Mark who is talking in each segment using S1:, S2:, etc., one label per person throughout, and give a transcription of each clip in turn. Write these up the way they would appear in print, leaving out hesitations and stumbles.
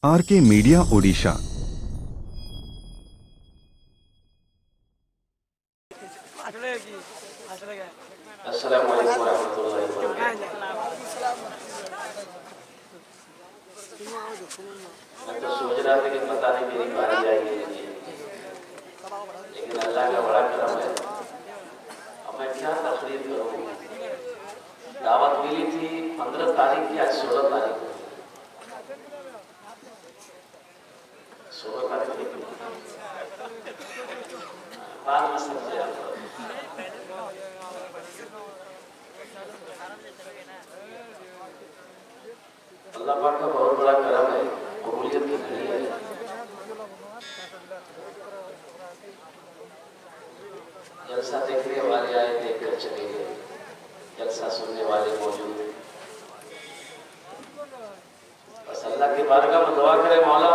S1: R K media Odisha.
S2: अस्सलाम वालेकुम वरहमतुल्लाहि वबरकातुहू। मैं तो सोच रहा था कि पता नहीं मेरी बारी आएगी नहीं, लेकिन अल्लाह का बड़ा करम है। अब मैं क्या तकरीर करूँ। दावत मिली थी 15 तारीख की, आज 16 तारीख है। 16 तारीख बाद में समझे आप। अल्लाह पाक का बहुत बड़ा करम है, कबूलियत की घड़ी है। जलसा देखने वाले आए, देख कर चले गए। जलसा सुनने वाले मौजूद हैं। बस अल्लाह की बारगाह में दुआ करें, मौला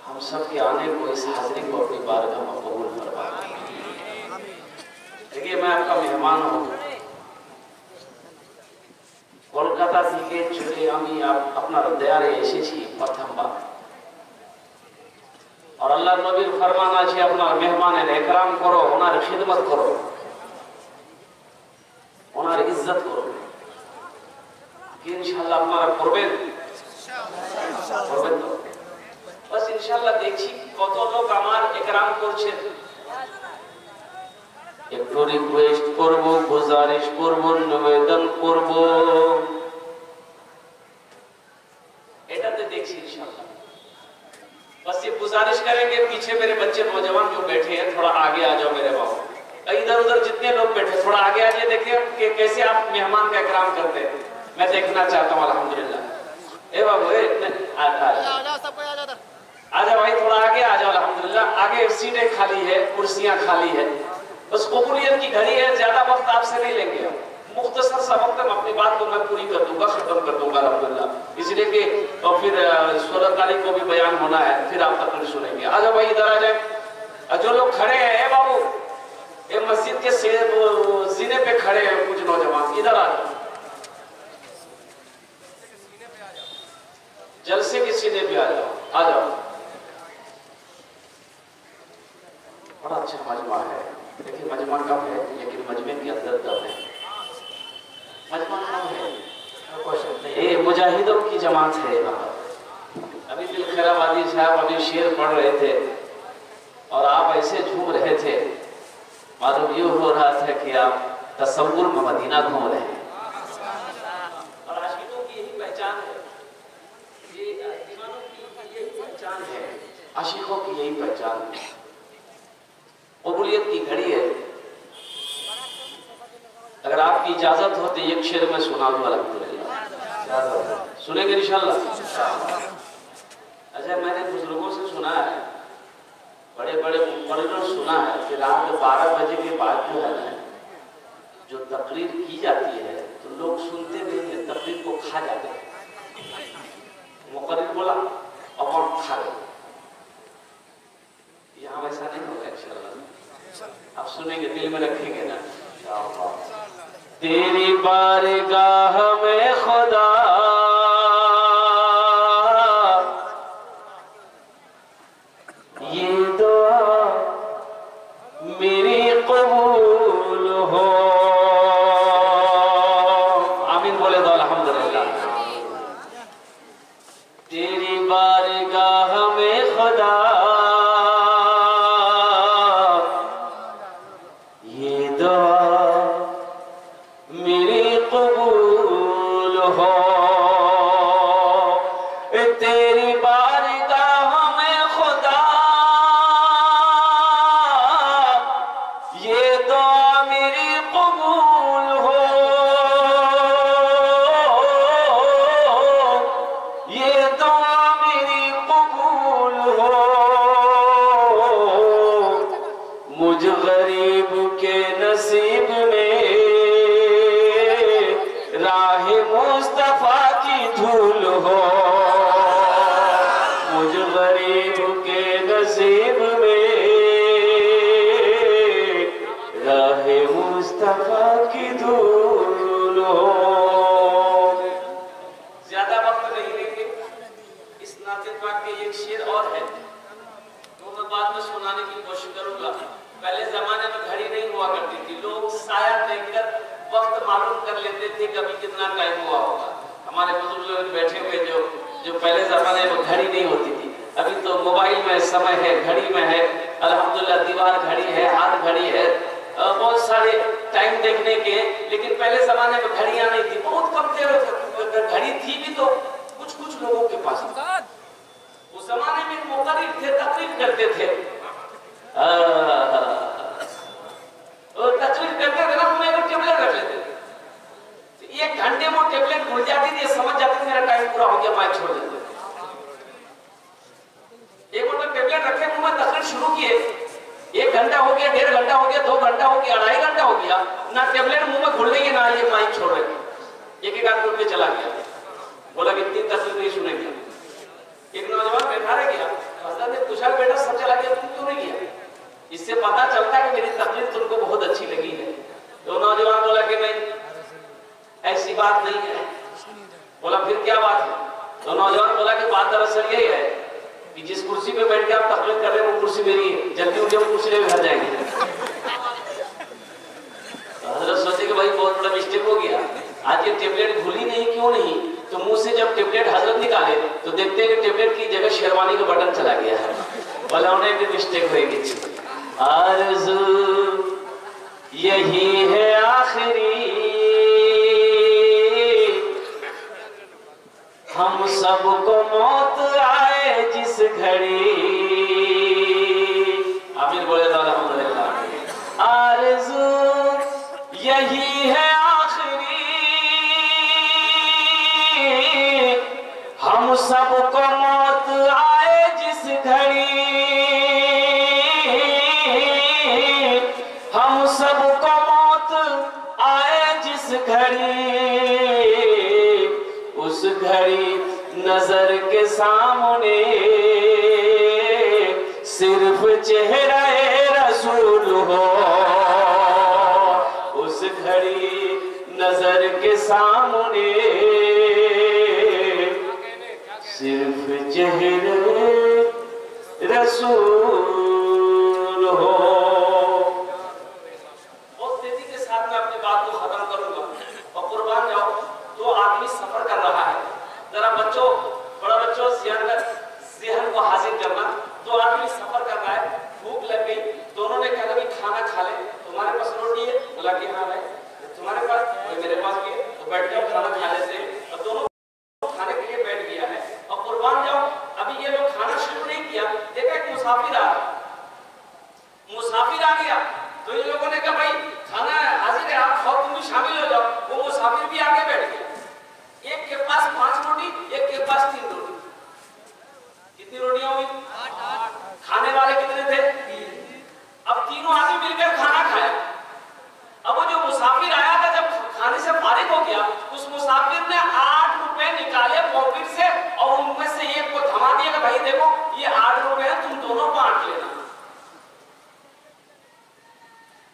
S2: हम सब के आने को, इस हाजिरी को अपनी बारगाह में कबूल फरमा। देखिए, मैं आपका मेहमान हूँ। कोलकाता থেকে চলে আমি আপনার দয়ারে এসেছি প্রথমবার। और अल्लाह नबीर फरमान আছে আপনার মেহমানের একরাম করো, ওনার খিদমত করো, ওনার ইজ্জত করো। কি ইনশাআল্লাহ আপনারা করবেন? করবেন তো? बस ইনশাআল্লাহ দেখছি কত লোক আমার একরাম করছেন। একটু রিকোয়েস্ট করব, গুজারিশ করব, নিবেদন করব, এটাতে দেখছি इंशाल्लाह। बस ये गुजारिश करेंगे, पीछे मेरे बच्चे नौजवान जो बैठे हैं, थोड़ा आगे आ जाओ मेरे बाबू। इधर उधर जितने लोग बैठे थोड़ा आगे आ जाइए, देखिए कि कैसे आप मेहमान का इकराम करते हैं। मैं देखना चाहता हूँ अल्हम्दुलिल्लाह। ए बाबू ए आ जाओ भाई, थोड़ा आगे आ जाओ अल्हम्दुलिल्लाह। आगे सीटें खाली है, कुर्सियां खाली है। बस कबूलियत की घड़ी है, ज्यादा वक्त आपसे नहीं लेंगे हम। मुख्तसर सा वक्त में अपनी बात को मैं पूरी कर दूंगा, खत्म कर दूंगा अल्हम्दुलिल्लाह। इसलिए कि और फिर 16 तारीख को भी बयान होना है, फिर आप तकरीर सुनेंगे। आ जाओ भाई, इधर आ जाए। जो लोग खड़े हैं, ए बाबू, ये मस्जिद के जीने पे खड़े हैं कुछ नौजवान, इधर आ जाओ। जलसे के सीने पे आ जाओ, आ जाओ। बड़ा अच्छा मजमा है। देखिए मजमा कम है, लेकिन मजमे के अंदर दम है। मजमा कम है, ये मुजाहिदों की जमात है। अभी दिल खैराबादी साहब अभी शेर पढ़ रहे थे और आप ऐसे झूम रहे थे, मालूम ये हो रहा था कि आप तसव्वुर में मदीना घूम रहे हैं। और आशिकों की यही पहचान है, ये दीवानों की यही पहचान है, आशिकों की यही पहचान है। कबूलियत की घड़ी है। अगर आपकी इजाजत हो तो एक शेर में सुना दूं अल्हम्दुलिल्लाह। सुनेंगे इंशाअल्लाह? अच्छा, मैंने बुजुर्गों से सुना है, बड़े बड़े मुकर्रर सुना है कि रात 12 बजे के बाद जो है ना, जो तकरीर की जाती है तो लोग सुनते नहीं है, तकरीर को खा जाते हैं। मुकर्रर बोला और हम खा गए। यहाँ वैसा नहीं होगा इंशाअल्लाह। आप सुनेंगे, दिल में रखेंगे ना। तेरी बारगाह में खुदा ये दुआ मेरी कबूल हो। आमीन बोले दो अल्हम्दुलिल्लाह। तेरी बारगाह में खुदा ज्यादा वक्त नहीं लेंगे। एक शेर और है तो मैं बाद में सुनाने की कोशिश करूंगा। पहले जमाने में घड़ी नहीं हुआ करती थी, लोग साया देखकर वक्त मालूम कर लेते थे कभी कितना टाइम हुआ होगा। हमारे बुजुर्ग लोग बैठे हुए जो पहले जमाने में घड़ी नहीं होती थी, अभी तो मोबाइल में समय है, घड़ी में है, अल्हम्दुलिल्लाह दीवार घड़ी है, हाथ घड़ी है, बहुत सारे टाइम देखने के। लेकिन पहले जमाने में घड़ियां नहीं थी, बहुत कम थे, घड़ी थी भी तो कुछ लोगों के पास। उस जमाने में मुकर्रिर थे, तकरीर करते थे, तकरीर करते थे ना, उन्हें एक टेबलेट रख लेते थे, 1 घंटे में टेबलेट भूल जाती थी, समझ जाती थी मेरा टाइम पूरा हो गया, माइक छोड़ देते। एक बार टेबलेट रखे मुंह में, तकरीर शुरू किए, 1 घंटा हो गया, 1.5 घंटा हो गया, 2 घंटा हो गया, 2.5 घंटा हो गया, ना टेबलेट मुंह में घुल रही है ना ये माइक छोड़ रहे। एक आदमी पे चला गया, बोला कि 3 तकरीर नहीं सुनेंगे। एक नौजवान बैठा रह गया, हजरत ने पूछा बेटा सब चला गया, तुम क्यों नहीं गया? इससे पता चलता है कि मेरी तकरीर तुमको बहुत अच्छी लगी है। तो नौजवान बोला कि नहीं, ऐसी बात नहीं है। बोला फिर क्या बात है? तो नौजवान बोला कि बात दरअसल यही है कि जिस कुर्सी पे बैठ के आप तकरीर कर रहे हैं वो कुर्सी मेरी है, जल्दी उठे वो कुर्सी लेकर घर जाएंगे। हजरत सोचे कि भाई बहुत बड़ा मिस्टेक हो गया, आज ये टेबलेट भूली नहीं, क्यों नहीं? तो मुंह से जब टेबलेट हजरत निकाले तो देखते हैं कि टेबलेट की जगह शेरवानी का बटन चला गया है। बोला उन्हें भी मिस्टेक होगी। आरज़ू यही है आखिरी, हम सबको मौत आए जिस घड़ी। आमीन बोले तो अल्हम्दुलिल्लाह। आरज़ू यही है हम सबको मौत आए जिस घड़ी, हम सबको मौत आए जिस घड़ी, उस घड़ी नजर के सामने सिर्फ चेहरा रसूल हो। उस घड़ी नजर के सामने सिर्फ चेहरे रसूल हो। बहुत तेजी के साथ मैं अपनी बात को खत्म करूंगा और कुर्बान जाओ। 2 आदमी सफर कर रहा है, जरा बच्चों, बड़ा बच्चों सेहन को हासिल करना। 2 आदमी सफर कर रहा है, भूख लग गई, दोनों ने कहा कि खाना खा ले, तुम्हारे पास रोटी है? बोला कि हाँ भाई। तुम्हारे पास? मेरे पास भी है। तो बैठ जाओ खाना खा लेते। और दोनों खाने के लिए बैठ गया है और कुर्बान जाओ अभी ये लोग खाना शुरू नहीं किया, देखा एक मुसाफिर आ गया। तो इन लोगों ने कहा भाई खाना हाजिर है, आप खाओ, तुम भी शामिल हो जाओ। वो मुसाफिर भी आगे बैठ गया। एक के पास 5 रोटी, एक के पास 3 रोटी। कितनी रोटियां हुई? 8। खाने वाले कितने थे? 3। अब तीनों आदमी मिलकर खाना खाया। अब वो जो मुसाफिर आया था, जब खाने से फारिग हो गया, उस मुसाफिर ने 8 रुपए निकाले पॉकेट से और उनमें से एक को थमा दिया कि भाई देखो ये 8 रुपए हैं, तुम दोनों बांट लेना।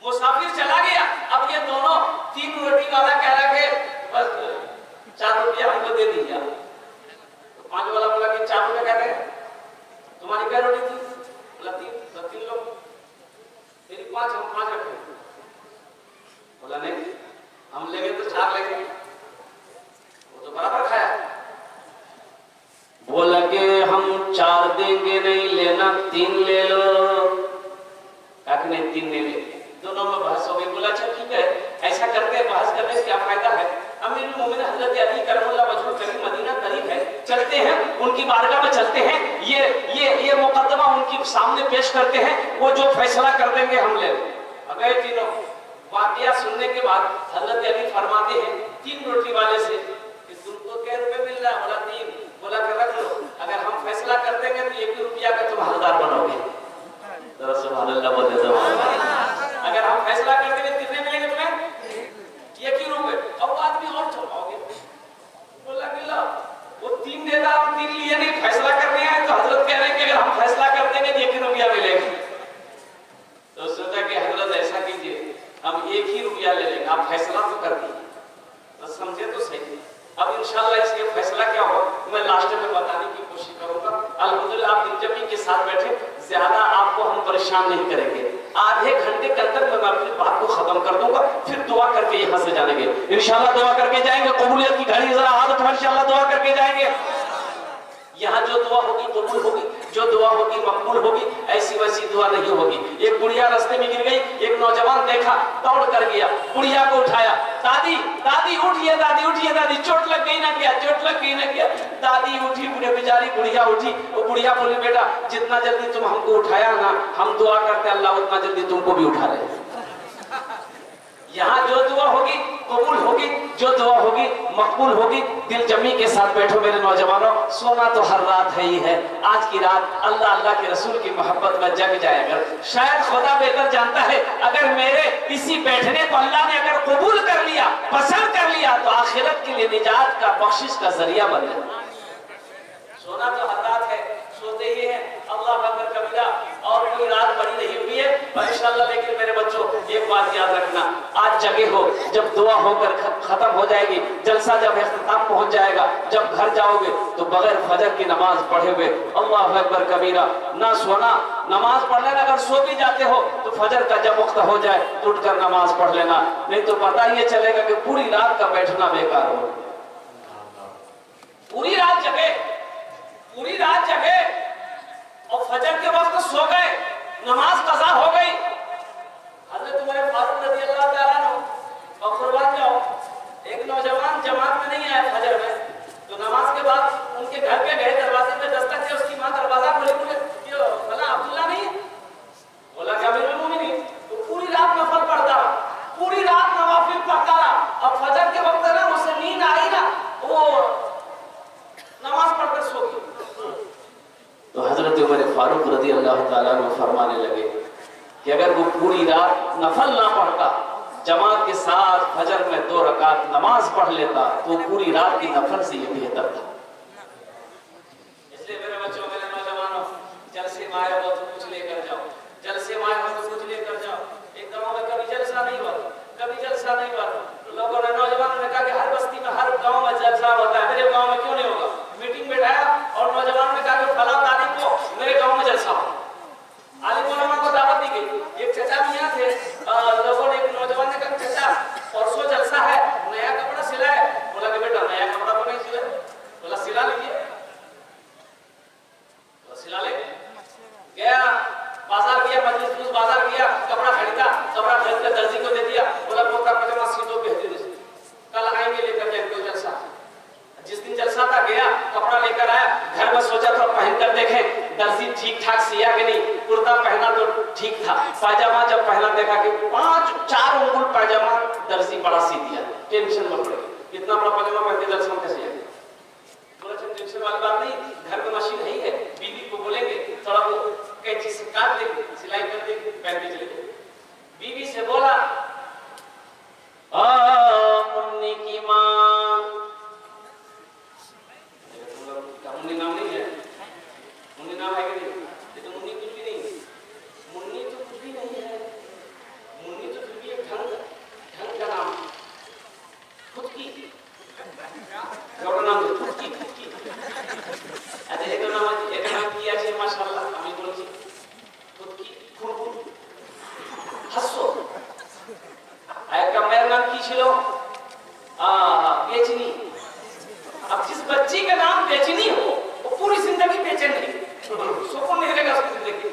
S2: मुसाफिर चला गया। अब ये दोनों 3 रोटी वाला कह रहा है बस 4 रुपया हमको दे दीजिए। तो 5 वाला बोला कि 4 रुपए कहते हैं, तुम्हारी क्या रोटी थी? बोला 3। तो 3 लोग, मेरी 5, हम 5 रखें। बोला नहीं, हम लेंगे तो 4 लेंगे। वो तो बराबर खाया। बोला कि हम 4 देंगे, नहीं लेना 3 ले लो। नहीं 3 नहीं ले। दोनों में बहस हो गई। बोला अच्छा ठीक है, ऐसा करके बहस करने से क्या फायदा है? अमीरुल मोमिनीन हजरत अली करमुल्लाह वजहुल करीम मदीना करीब है, चलते हैं उनकी बारगाह में, चलते हैं, ये मुकद्दमा उनके सामने पेश करते हैं, वो जो फैसला कर देंगे हम ले लेंगे। अगर तीनों वाकया सुनने के बाद हजरत अली फरमाते हैं 3 रोटी वाले से कि तुमको क्या रुपए मिल रहा है? बोला 3। बोला कि रख लो, अगर हम फैसला कर देंगे तो 1 रुपया का तुम हकदार बनोगे। सुभान अल्लाह बोले तो अगर हम फैसला कर देंगे कितने मिलेंगे तुम्हें? 1 ही रुपए। अब आदमी और चौंकाओगे। बोला कि लो, वो 3 देता, हम 3 लिए नहीं, फैसला करने आए तो हजरत कह रहे हैं कि अगर हम फैसला कर देंगे तो 1 ही रुपया मिलेगा। तो सोचा कि हजरत ऐसा कीजिए, हम 1 ही रुपया ले लेंगे, आप फैसला तो कर दीजिए। तो समझे तो सही। अब इंशाल्लाह इसके फैसला क्या हो मैं लास्ट में बताने की कोशिश करूंगा। अल्हम्दुलिल्लाह आप दिलजमी के साथ बैठे, ज्यादा आपको हम परेशान नहीं करेंगे। आधे घंटे के अंदर मैं अपनी बात को खत्म कर दूंगा, फिर दुआ करके यहाँ से जाएंगे इंशाल्लाह। दुआ करके जाएंगे, कबूलियत की घड़ी जरा हाथ उठा इंशाल्लाह दुआ करके जाएंगे। यहाँ जो दुआ होगी कबूल होगी, जो दुआ होगी मकबूल होगी, ऐसी वैसी दुआ नहीं होगी। एक बुढ़िया रास्ते में गिर गई, एक नौजवान देखा, दौड़ कर गया, बुढ़िया को उठाया, दादी दादी उठिए, दादी उठिए, दादी चोट लग गई ना क्या, चोट लग गई ना क्या। दादी उठी, बुढ़े बेचारी बुढ़िया उठी। वो बुढ़िया बोली बेटा जितना जल्दी तुम हमको उठाया ना, हम दुआ करते अल्लाह उतना जल्दी तुमको भी उठा रहे। यहाँ जो दुआ होगी कबूल होगी, जो दुआ होगी मकबूल होगी। दिल जमी के साथ बैठो मेरे नौजवानों, सोना तो हर रात है ही है। आज की रात अल्लाह अल्लाह के रसूल की मोहब्बत में जग जाएगा। शायद खुदा बेहतर जानता है, अगर मेरे इसी बैठने को अल्लाह ने अगर कबूल कर लिया, पसंद कर लिया, तो आखिरत के लिए निजात का बख्शिश का जरिया बन जाए। सोना तो हर रात है, सोते ही है, अल्लाह अकबर कबीरा, और कोई रात बड़ी नहीं हुई है इंशाअल्लाह। लेकिन मेरे बच्चों एक बात याद रखना, आज जगह हो, जब दुआ होकर खत्म हो जाएगी, जलसा जब इख्तिताम पहुंच जाएगा, जब घर जाओगे तो बगैर फजर की नमाज पढ़े हुए अल्लाह अकबर कबीरा ना सोना। नमाज पढ़ लेना, अगर सो भी जाते हो तो फजर का जब वक्त हो जाए तो उठकर नमाज पढ़ लेना, नहीं तो पता ही चलेगा कि पूरी रात का बैठना बेकार हो। पूरी रात जगे, पूरी रात जगे और फजर के वक्त सो गए, नमाज कज़ा हो गई। हज़रत उमर फारूक रज़ियल्लाहु ताला अन्हु और कुर्बान जाओ, एक नौजवान जमात में नहीं आया फजर में, तो नमाज के बाद उनके घर पे गए, दरवाजे पे दस्तक दी, उसकी मां दरवाजा खोली, बोले ये भला अब्दुल्ला नहीं? बोला क्या अमीरुल मोमिनीन? तो पूरी रात नफल पढ़ता, पूरी रात नवाफिल पढ़ता रहा, और फजर के वक्त ना उसे नींद आई ना, वो नमाज पढ़कर सो गया। तो हजरत उमर फारूक रज़ियल्लाहु ताला अन्हु फरमाने लगे कि अगर वो पूरी रात नफल ना पढ़ता, जमात के साथ फजर में 2 रकात नमाज पढ़ लेता, तो पूरी रात की नफल से ये बेहतर था। इसलिए मेरे बच्चों, मेरे नौजवानों, जलसे में आए हो तो कुछ लेकर जाओ, जलसे में आए हो तो कुछ लेकर जाओ। एक गाँव में कभी जलसा नहीं हुआ, कभी जलसा नहीं हुआ, लोगों ने, नौजवानों ने कहा कि हर बस्ती में हर गाँव में जलसा होता है, मेरे गाँव में क्यों नहीं होगा? मीटिंग बैठाया और नौजवान ने कहा कि फलां तारीख को मेरे गांव में जलसा हो। आलिम उलमा को दावत दी गई। एक चचा मियां थे, लोगों ने, एक नौजवान ने कहा चचा परसों जलसा है, नया कपड़ा सिला है। बोला कि बेटा नया कपड़ा तो नहीं सिला। बोला सिला लीजिए, तो सिला ले। गया बाजार गया, मजलिस बाजार गया, कपड़ा खरीदा, कपड़ा खरीद कर दर्जी को दे दिया। बोला कुर्ता पजामा सी दो बेहतरीन से, कल आएंगे लेकर जाएंगे जलसा। जिस दिन जलसा था गया, कपड़ा लेकर आया, घर में सोचा था पहन कर देखें दर्जी ठीक ठाक सिया कि नहीं। कुर्ता पहना तो ठीक था, पायजामा जब पहना देखा कि 4 उंगल पायजामा दर्जी बड़ा सी दिया। टेंशन में पड़ गई, इतना बड़ा पायजामा पहनते दर्जी में कैसे आएगा? बोला टेंशन वाली बात नहीं, घर में मशीन नहीं है, बीवी को बोलेंगे थोड़ा वो कैंची से काट देंगे, सिलाई कर देंगे, पहन के चले जाएंगे। बीवी से बोला मुन्नी की माँ, मुन्नी नाम नहीं है, मुन्नी नाम है कि नहीं? लेकिन मुन्नी कुछ भी नहीं, मुन्नी तो कुछ भी नहीं है, मुन्नी तो फिर भी एक ढंग का नाम, खुद की नाम, खुद की अच्छा एक नाम किया है माशाअल्लाह, আমি বলছি खुद की খুরকুর হাসো। একটা মেয়ের নাম কি ছিল? बेचनी। अब जिस बच्ची का नाम बेचनी हो वो पूरी जिंदगी बेचैन नहीं, सुकून नहीं रहेगा उसकी जिंदगी।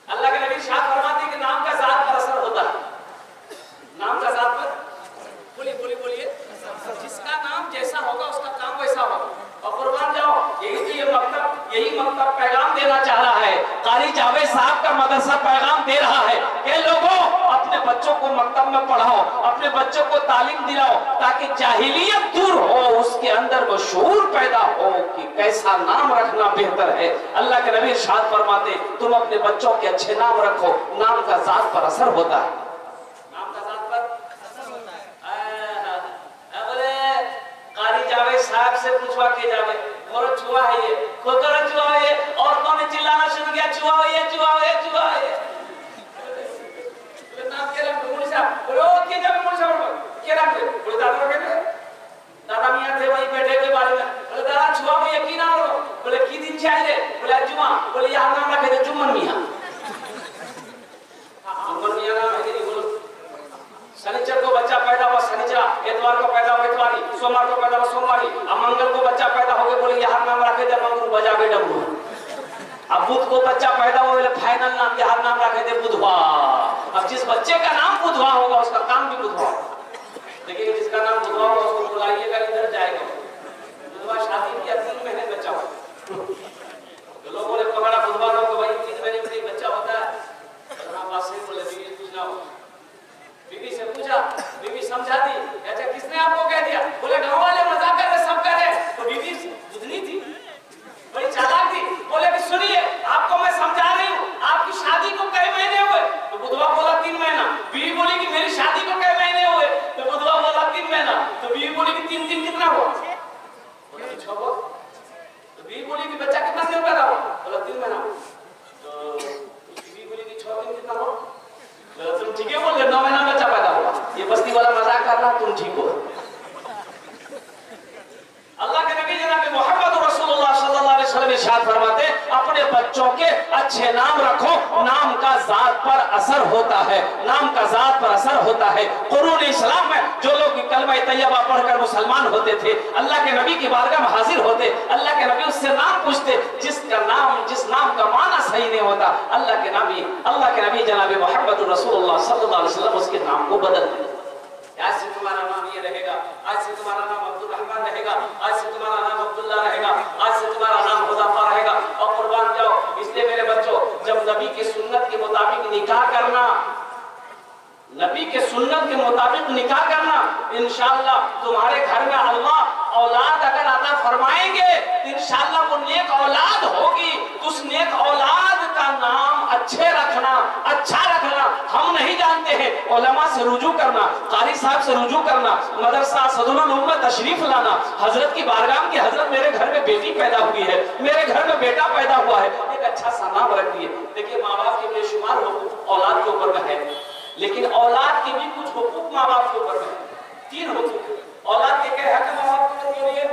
S2: अल्लाह के नबी शाह फरमाते हैं कि नाम का जात पर असर होता है, नाम का जात पर, बोलिए बोलिए बोलिए, जिसका नाम जैसा होगा उसका काम वैसा होगा। और कुर्बान जाओ, यही मकतब पैगाम देना चाह रहा है। कारी जावेद साहब का मदरसा पैगाम दे रहा है कि लोगों अपने बच्चों को मकतब में पढ़ाओ, अपने बच्चों को तालीम दिलाओ, ताकि जाहिलियत दूर हो, उसके अंदर वो शऊर पैदा हो कि कैसा नाम रखना बेहतर है। अल्लाह के नबी इरशाद फरमाते तुम अपने बच्चों के अच्छे नाम रखो, नाम का जात पर असर होता है, नाम का जात पर असर होता है। कारी जावेद साहब से पूछवा के जावे और चुहा है ये, खोकर चुहा है ये, और कौन चिल्लाना शुरू किया चुहा है ये, चुहा है ये, चुहा है ये। नाम के रंग मुनि साहब बोलो के जब मुनि साहब के रंग बोले दादा के दादा मियां थे वहीं बैठे हुए बारे में, बोले दादा चुहा है ये की नाम पीछे आए बोले जुमा, बोले यार नाम रखे थे जुम्मन मियां। जुम्मन मियां नाम है कि नहीं बोलो। शनिचर को बच्चा पैदा हुआ शनिचरा, इतवार को पैदा हुआ इतवारी, सोमवार को पैदा हुआ सोमवारी, अब मंगल को बच्चा पैदा हो गया बोले यार नाम रखे थे मंगरू बजा के डमरू। अब बुध को बच्चा पैदा हुआ बोले फाइनल नाम यार नाम रखे थे बुधवार। अब जिस बच्चे का नाम बुधवार होगा उसका काम भी बुधवार। देखिए जिसका नाम बुधवार होगा उसको बुलाइएगा, इधर जाएगा। बुधवार शादी किया 3 महीने बच्चा हुआ, तो लोगों ने पकड़ा बुधवार को भाई 3 महीने में बच्चा होता है। बोले बीवी पूछना हो, बीवी से पूछा, बीवी समझा दी। अच्छा किसने आपको कह दिया? बोले गांव वाले मजाक कर रहे, सब कर रहे। तो बीवी दुधनी थी, बड़ी चालाक थी। बोले कि सुनिए आपको मैं समझा रही हूँ, आपकी शादी को कई महीने हुए? तो बुधवा बोला 3 महीना। बीवी बोली कि मेरी शादी को कई महीने हुए? तो बुधवा बोला 3 महीना। तो बीवी बोली कि 3 दिन कितना हुआ? बोला 6 हुआ। तो बीवी बोली कि बच्चा कितना दिन पैदा हुआ? बोला 3 महीना। तो बीवी बोली कि 6 दिन कितना हुआ? तुम ठीक है बोल रहे, 9 महीना बच्चा पैदा हुआ। ये बस्ती वाला मजाक कर रहा, तुम ठीक हो। अल्लाह के नबी जनाब मोहम्मद रसूलुल्लाह सल्लल्लाहु अलैहि वसल्लम इरशाद फरमाते अपने बच्चों के अच्छे नाम रखो, नाम का जात पर असर होता है, नाम का जात पर असर होता है। कुरान इस्लाम में जो लोग कलमा तैयबा पढ़कर मुसलमान होते थे, अल्लाह के नबी की बारगाह में हाजिर होते, अल्लाह के नबी उससे नाम पूछते, जिस नाम का माना सही नहीं होता, अल्लाह के नबी जनाब मोहम्मद रसूलुल्लाह सल्लल्लाहु अलैहि वसल्लम उसके नाम को बदल देते। आज से तुम्हारा नाम ये रहेगा, आज से तुम्हारा नाम अब्दुल रहमान रहेगा, आज से तुम्हारा नाम अब्दुल्ला रहेगा, आज से तुम्हारा नाम हुदाफा रहेगा। और कुर्बान जाओ, इसलिए मेरे बच्चों जब नबी के सुन्नत के मुताबिक निकाह करना, नबी के सुन्नत के मुताबिक निकाह करना, इंशाअल्लाह तुम्हारे घर में अल्लाह औलाद अगर अता फरमाएंगे तो इंशाअल्लाह वो नेक औलाद होगी। उस नेक औलाद का नाम अच्छे रखना, अच्छा रखना। हम नहीं जानते हैं, उलमा से रुजू करना, कारी साहब से रुजू करना, मदरसा सदरुल उम्मत तशरीफ लाना, हजरत की बारगाह की हजरत मेरे घर में बेटी पैदा हुई है, मेरे घर में बेटा पैदा हुआ है, एक अच्छा सा नाम रख दिए। देखिए माँ बाप के बेशुमार हुकूक औलाद के ऊपर में है, लेकिन औलाद के भी कुछ हुकूक माँ बाप के ऊपर में है। 3 हुकूक औलाद के क्या हक माँ बाप के लिए?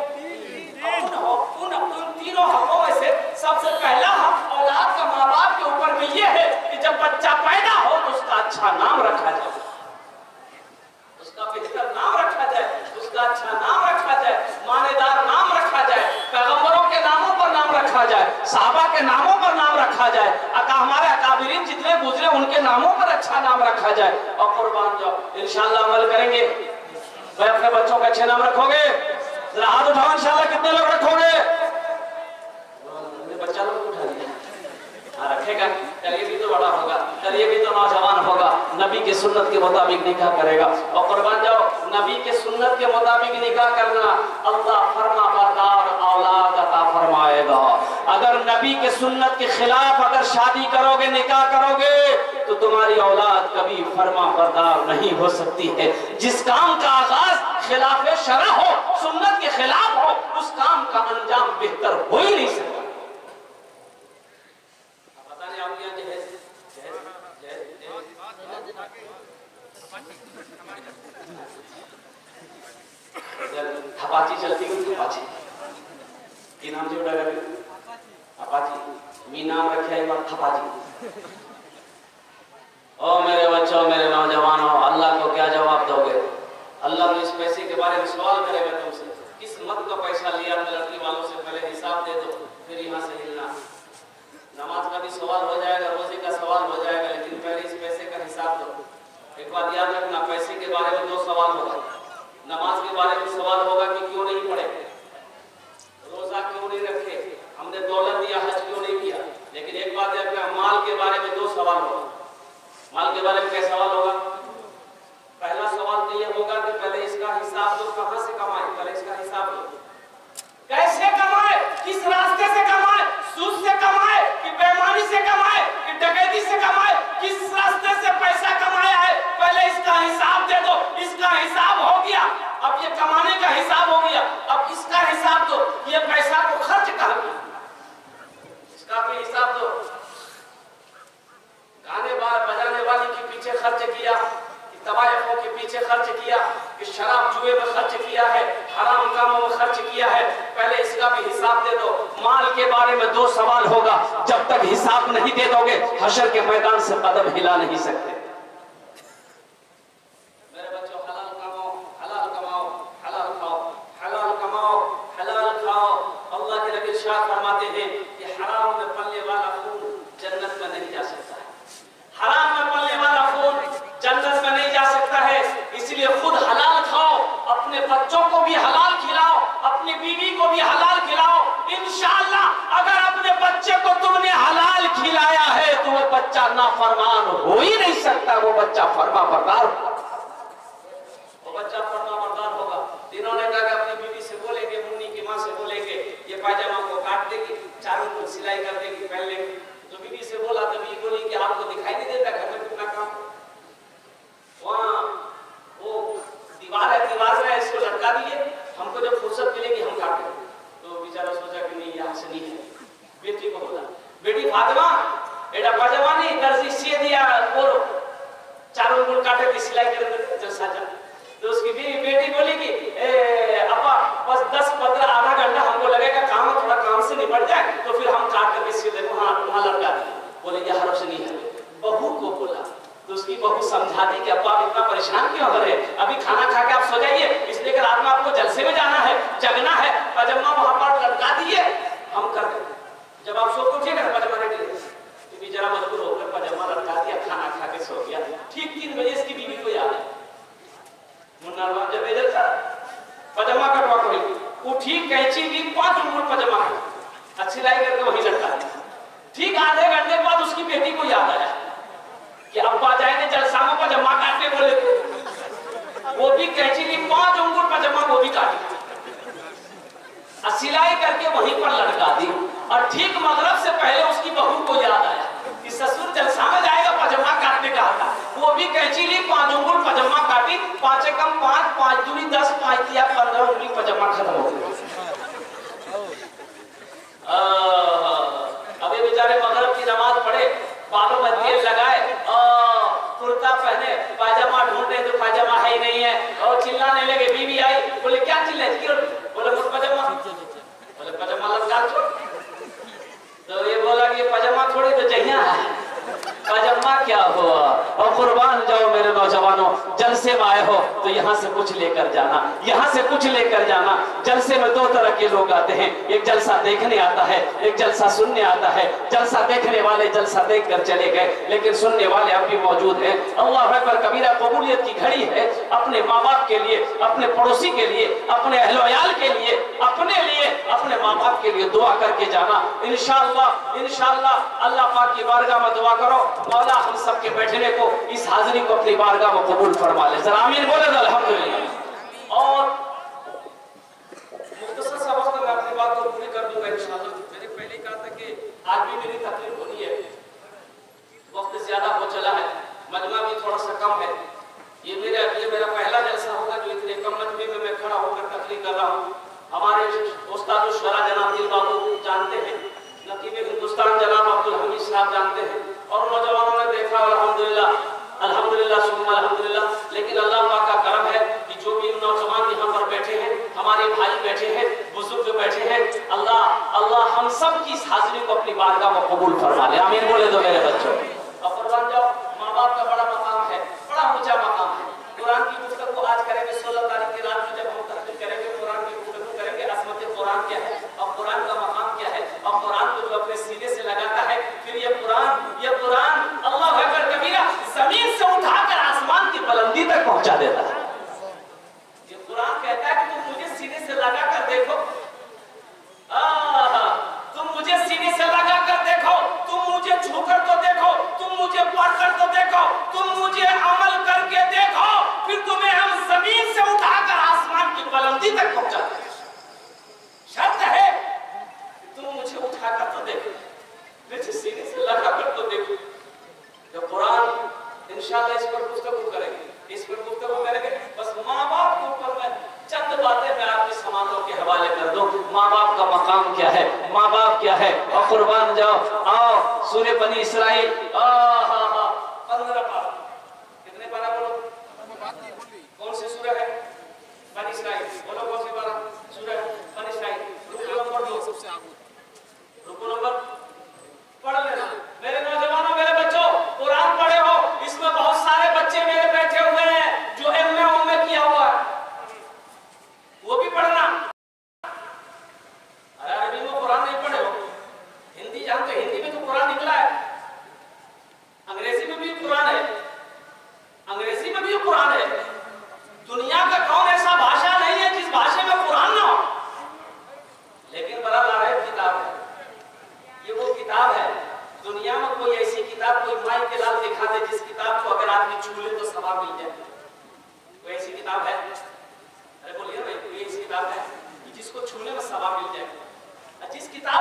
S2: उन तीनों हकों में से सबसे पहला हक औलाद का माँ बाप के ऊपर में ये है कि जब बच्चा पैदा हो तो उसका अच्छा नाम रखा जाए, उसका बेहतर नाम रखा जाए, उसका अच्छा नाम रखा जाए, मानेदार नाम रखा जाए, पैगंबरों के नामों पर नाम रखा जाए, साहबा के नामों पर नाम रखा जाए, हमारे अकाबिरीन जितने गुजरे उनके नामों पर अच्छा नाम रखा जाए। और कुर्बान जाओ इंशाअल्लाह अमल करेंगे। मैं अपने बच्चों का अच्छे नाम रखोगे? जरा हाथ उठाओ इंशाअल्लाह, कितने लोग रखोगे? बच्चा लोग उठा दिया, हाँ रखेगा। कल ये भी तो बड़ा होगा, कल ये भी तो नौजवान होगा, नबी के सुन्नत के मुताबिक निकाह करेगा। और कुर्बान जाओ नबी के सुन्नत के मुताबिक निकाह करना, अल्लाह फरमा बरदार औलाद अता फरमाएगा। अगर नबी के सुन्नत के खिलाफ अगर शादी करोगे, निकाह करोगे, तो तुम्हारी औलाद कभी फरमा बरदार नहीं हो सकती है। जिस काम का आगाज खिलाफ शरअ हो, सुन्नत के खिलाफ हो, उस काम का अंजाम बेहतर हो ही नहीं सकता। पता नहीं आप यहाँ अपाची चलती है, अपाची ये नाम से उड़ा करके अपाची मी नाम रखे एक बार थपाची। ओ मेरे बच्चों, मेरे नौजवानों, अल्लाह को क्या जवाब दोगे? अल्लाह तो इस पैसे के बारे में सवाल करेगा तुमसे, किस मत का पैसा लिया अपने लड़की वालों से, पहले हिसाब दे दो, फिर यहाँ से हिलना। नमाज का भी सवाल हो जाएगा, रोजे का सवाल हो जाएगा, लेकिन पहले इस पैसे का हिसाब दो। एक बात याद रखना, पैसे के बारे में 2 सवाल होगा, नमाज के बारे में सवाल होगा कि क्यों नहीं पढ़े, रोजा क्यों नहीं रखे, हमने दौलत दिया, हज क्यों नहीं किया। लेकिन एक बात है, माल के बारे में 2 सवाल होगा। माल के बारे में क्या सवाल होगा? पहला सवाल तो ये होगा कि पहले इसका हिसाब दो, कहां से कमाए, पहले इसका हिसाब दो, कैसे कमाए, किस रास्ते से कमाए, सूद से कमाए कि बेईमानी से कमाए कि डकैती से कमाए, किस रास्ते से पैसा कमाया है, पहले इसका हिसाब दे दो। इसका हिसाब हो गया, अब ये कमाने का हिसाब हो गया, अब इसका हिसाब दो, ये पैसा को खर्च कर दिया, इसका भी हिसाब दो। गाने बजाने वाली के पीछे खर्च किया, तबायफों के पीछे खर्च किया, कि शराब जुए में खर्च किया है, हराम कामों में खर्च किया है, पहले इसका भी हिसाब दे दो। माल के बारे में 2 सवाल होगा, जब तक हिसाब नहीं दे दोगे हशर के मैदान से कदम हिला नहीं सकते। मेरे बच्चों, हलाल कमाओ, हलाल कमाओ, हलाल खाओ, हलाल कमाओ, हलाल खाओ। अल्लाह के नबी इरशाद फरमाते हैं कि हराम में पलने वाला खून जन्नत में नहीं जा सकता है। हराम में पलने वाला खून जन्नत में नहीं जा सकता है। इसलिए खुद हलाल खाओ, अपने बच्चों को भी हलाल खिलाओ, अपनी बीवी को भी हलाल खिलाओ। इंशाअल्लाह अगर अपने बच्चे को तुमने हलाल खिलाया है तो वो बच्चा नाफरमान हो ही नहीं सकता, वो बच्चा फरमाबरदार होगा। इन्होंने कहा कि अपनी बीवी से बोलेंगे, मुन्नी की माँ से बोलेंगे ये पायजामा को काट देगी, चारों को सिलाई कर देगी, पहन लेगी। तो बीवी से बोला तो बीवी बोली कि आपको दिखाई नहीं देता घर में कितना काम, वहाँ वो दीवार है, दीवार में इसको लटका दिए, हमको जब फुर्सत मिलेगी हम काटेंगे। तो बेचारा सोचा कि नहीं यहाँ से नहीं है। बेटी को बोला, बेटी फातिमा बेटा पायजामा नहीं दर्जी सिए दिया, वो चारों को काटे थे, सिलाई कर देते जैसा जा। तो उसकी बेटी बोली कि अपा बस 10-15 आधा घंटा हमको लगेगा, काम थोड़ा काम से निपट जाए तो फिर हम काट करके सिल देंगे, वहां लटका दिए। बोले ये हरफ से नहीं है। बहू को बोला तो उसकी बहू समझा दी कि अब्बा आप इतना परेशान क्यों हो रहे हैं, अभी खाना खा के आप सो जाइए, इसलिए कि रात में आपको जलसे में जाना है, जगना है, पजामा वहां पर लटका दिए, हम कर देंगे। जब आप सो उठिएगा पजामा नहीं दिए, जरा मजबूर होकर पजामा लटका दिया, खाना खा के सो गया। ठीक 3 बजे इसकी बीवी को याद है, मुन्ना जब इधर था पजामा कटवा कोई वो ठीक कैंची की 5 उंगल पजामा अच्छी लाई करके वहीं लटका दिया। ठीक आधे घंटे के बाद उसकी बेटी को याद आया कि अब्बा जाएंगे जलसा में पजामा काटने बोले, वो भी कैंची की 5 उंगल पजामा वो भी काटी, सिलाई करके वहीं पर लटका दी। और ठीक मगरिब से पहले उसकी बहू को याद आया कि ससुर जलसा में जाएगा, पजामा काटने का था, वो भी कैंची ली 5 उंगल पजामा काटी, 5 कम 5, 5 दूनी 10, 5 दिया 15 उंगली पजामा खत्म हो गया। अबे बेचारे मगरिब की नमाज पढ़े, बालों में तेल लगाए, कुर्ता पहने, पायजामा ढूंढे तो पायजामा है ही नहीं है, और चिल्लाने लगे। बीवी आई, बोले क्या चिल्लाए, बोले मुझ पजामा, बोले पजामा लटका छोड़। तो ये बोला कि पजामा थोड़ी तो जहिया है, पजामा क्या हुआ। और कुर्बान जाओ मेरे नौजवानों, जलसे में आए हो तो यहाँ से कुछ लेकर जाना, यहाँ से कुछ लेकर जाना। जलसे में 2 तरह के लोग आते हैं, एक जलसा देखने आता है, एक जलसा सुनने आता है। जलसा देखने वाले जलसा देख कर चले गए, लेकिन सुनने वाले अब भी मौजूद हैं। अल्लाह अकबर कबीरा। कबूलियत की घड़ी है, अपने माँ बाप के लिए, अपने पड़ोसी के लिए, अपने अहलोयाल के लिए, अपने लिए, अपने माँ बाप के लिए दुआ करके जाना। इंशाअल्लाह इंशाअल्लाह अल्लाह पाक की बारगाह में दुआ करो, मौला हम सब के बैठने को, इस हाजिरी को अपनी बारगाह में कबूल फरमा ले। जरा आमीन बोले तो अल्हम्दुलिल्लाह। और मुख्तसर सा वक्त में अपनी बात को पूरी कर दूंगा इंशाअल्लाह। मैंने पहले कहा था कि आज भी मेरी तकलीफ होनी है, वक्त ज्यादा हो चला है, मजमा भी थोड़ा सा कम है। ये मेरा पहला जलसा होगा जो इतने कम मजमे में मैं खड़ा होकर तकलीफ कर रहा हूँ। हमारे उस्ताद शुरा जनाब दिल बाबू जानते हैं, नकीब हिंदुस्तान जनाब अब्दुल हमीद साहब जानते हैं, और नौजवानों ने देखा अल्हम्दुलिल्लाह अल्हम्दुलिल्लाह सुम्मा अल्हम्दुलिल्लाह। लेकिन अल्लाह पाक का करम है कि जो भी नौजवान यहाँ पर बैठे हैं, हमारे भाई बैठे हैं, बुजुर्ग बैठे हैं, अल्लाह अल्लाह हम सब की इस हाजिरी को अपनी बारगाह में कबूल फरमा ले। आमीन बोले दो मेरे बच्चों। और कुर्बान जाओ, माँ बाप का बड़ा मकाम है, बड़ा ऊंचा मकाम है। कुरान की पुस्तक को आज करेंगे 16 तारीख की रात में, जब हम तहरीर करेंगे कुरान की पुस्तक को करेंगे, अज़मत कुरान क्या है और कुरान का मकाम क्या है, और कुरान को जो अपने सीने से लगाता है, फिर ये कुरान अल्लाह अकबर कबीरा जमीन से उठाकर आसमान की बुलंदी तक पहुंचा देता है। ये कुरान कहता है कि तुम मुझे सीने से लगा कर देखो, तुम मुझे सीने से लगा कर देखो, तुम मुझे छूकर तो देखो, तुम मुझे पढ़कर तो देखो, तुम मुझे अमल करके देखो, फिर तुम्हें हम जमीन से उठाकर आसमान की बुलंदी तक पहुंचा देंगे। शर्त है तुम मुझे उठाकर तो देखो, मुझे सीने से लगाकर तो देखो। जो कुरान इंशाअल्लाह इस पर गुफ्तगू करेंगे, इस पर गुफ्तगू करेंगे। बस माँ बाप के ऊपर मैं चंद बातें मैं आपकी समातों के हवाले कर दूं। माँ बाप का मकाम क्या है, माँ बाप क्या है। और कुर्बान जाओ, आओ सूरह बनी इसराइल 15 पारा, कितने पारा बोलो, कौन सी सूरह है, बनी इसराइल बोलो, कौन सी पारा सूरह बनी इसराइल, रुक लो पढ़ लो,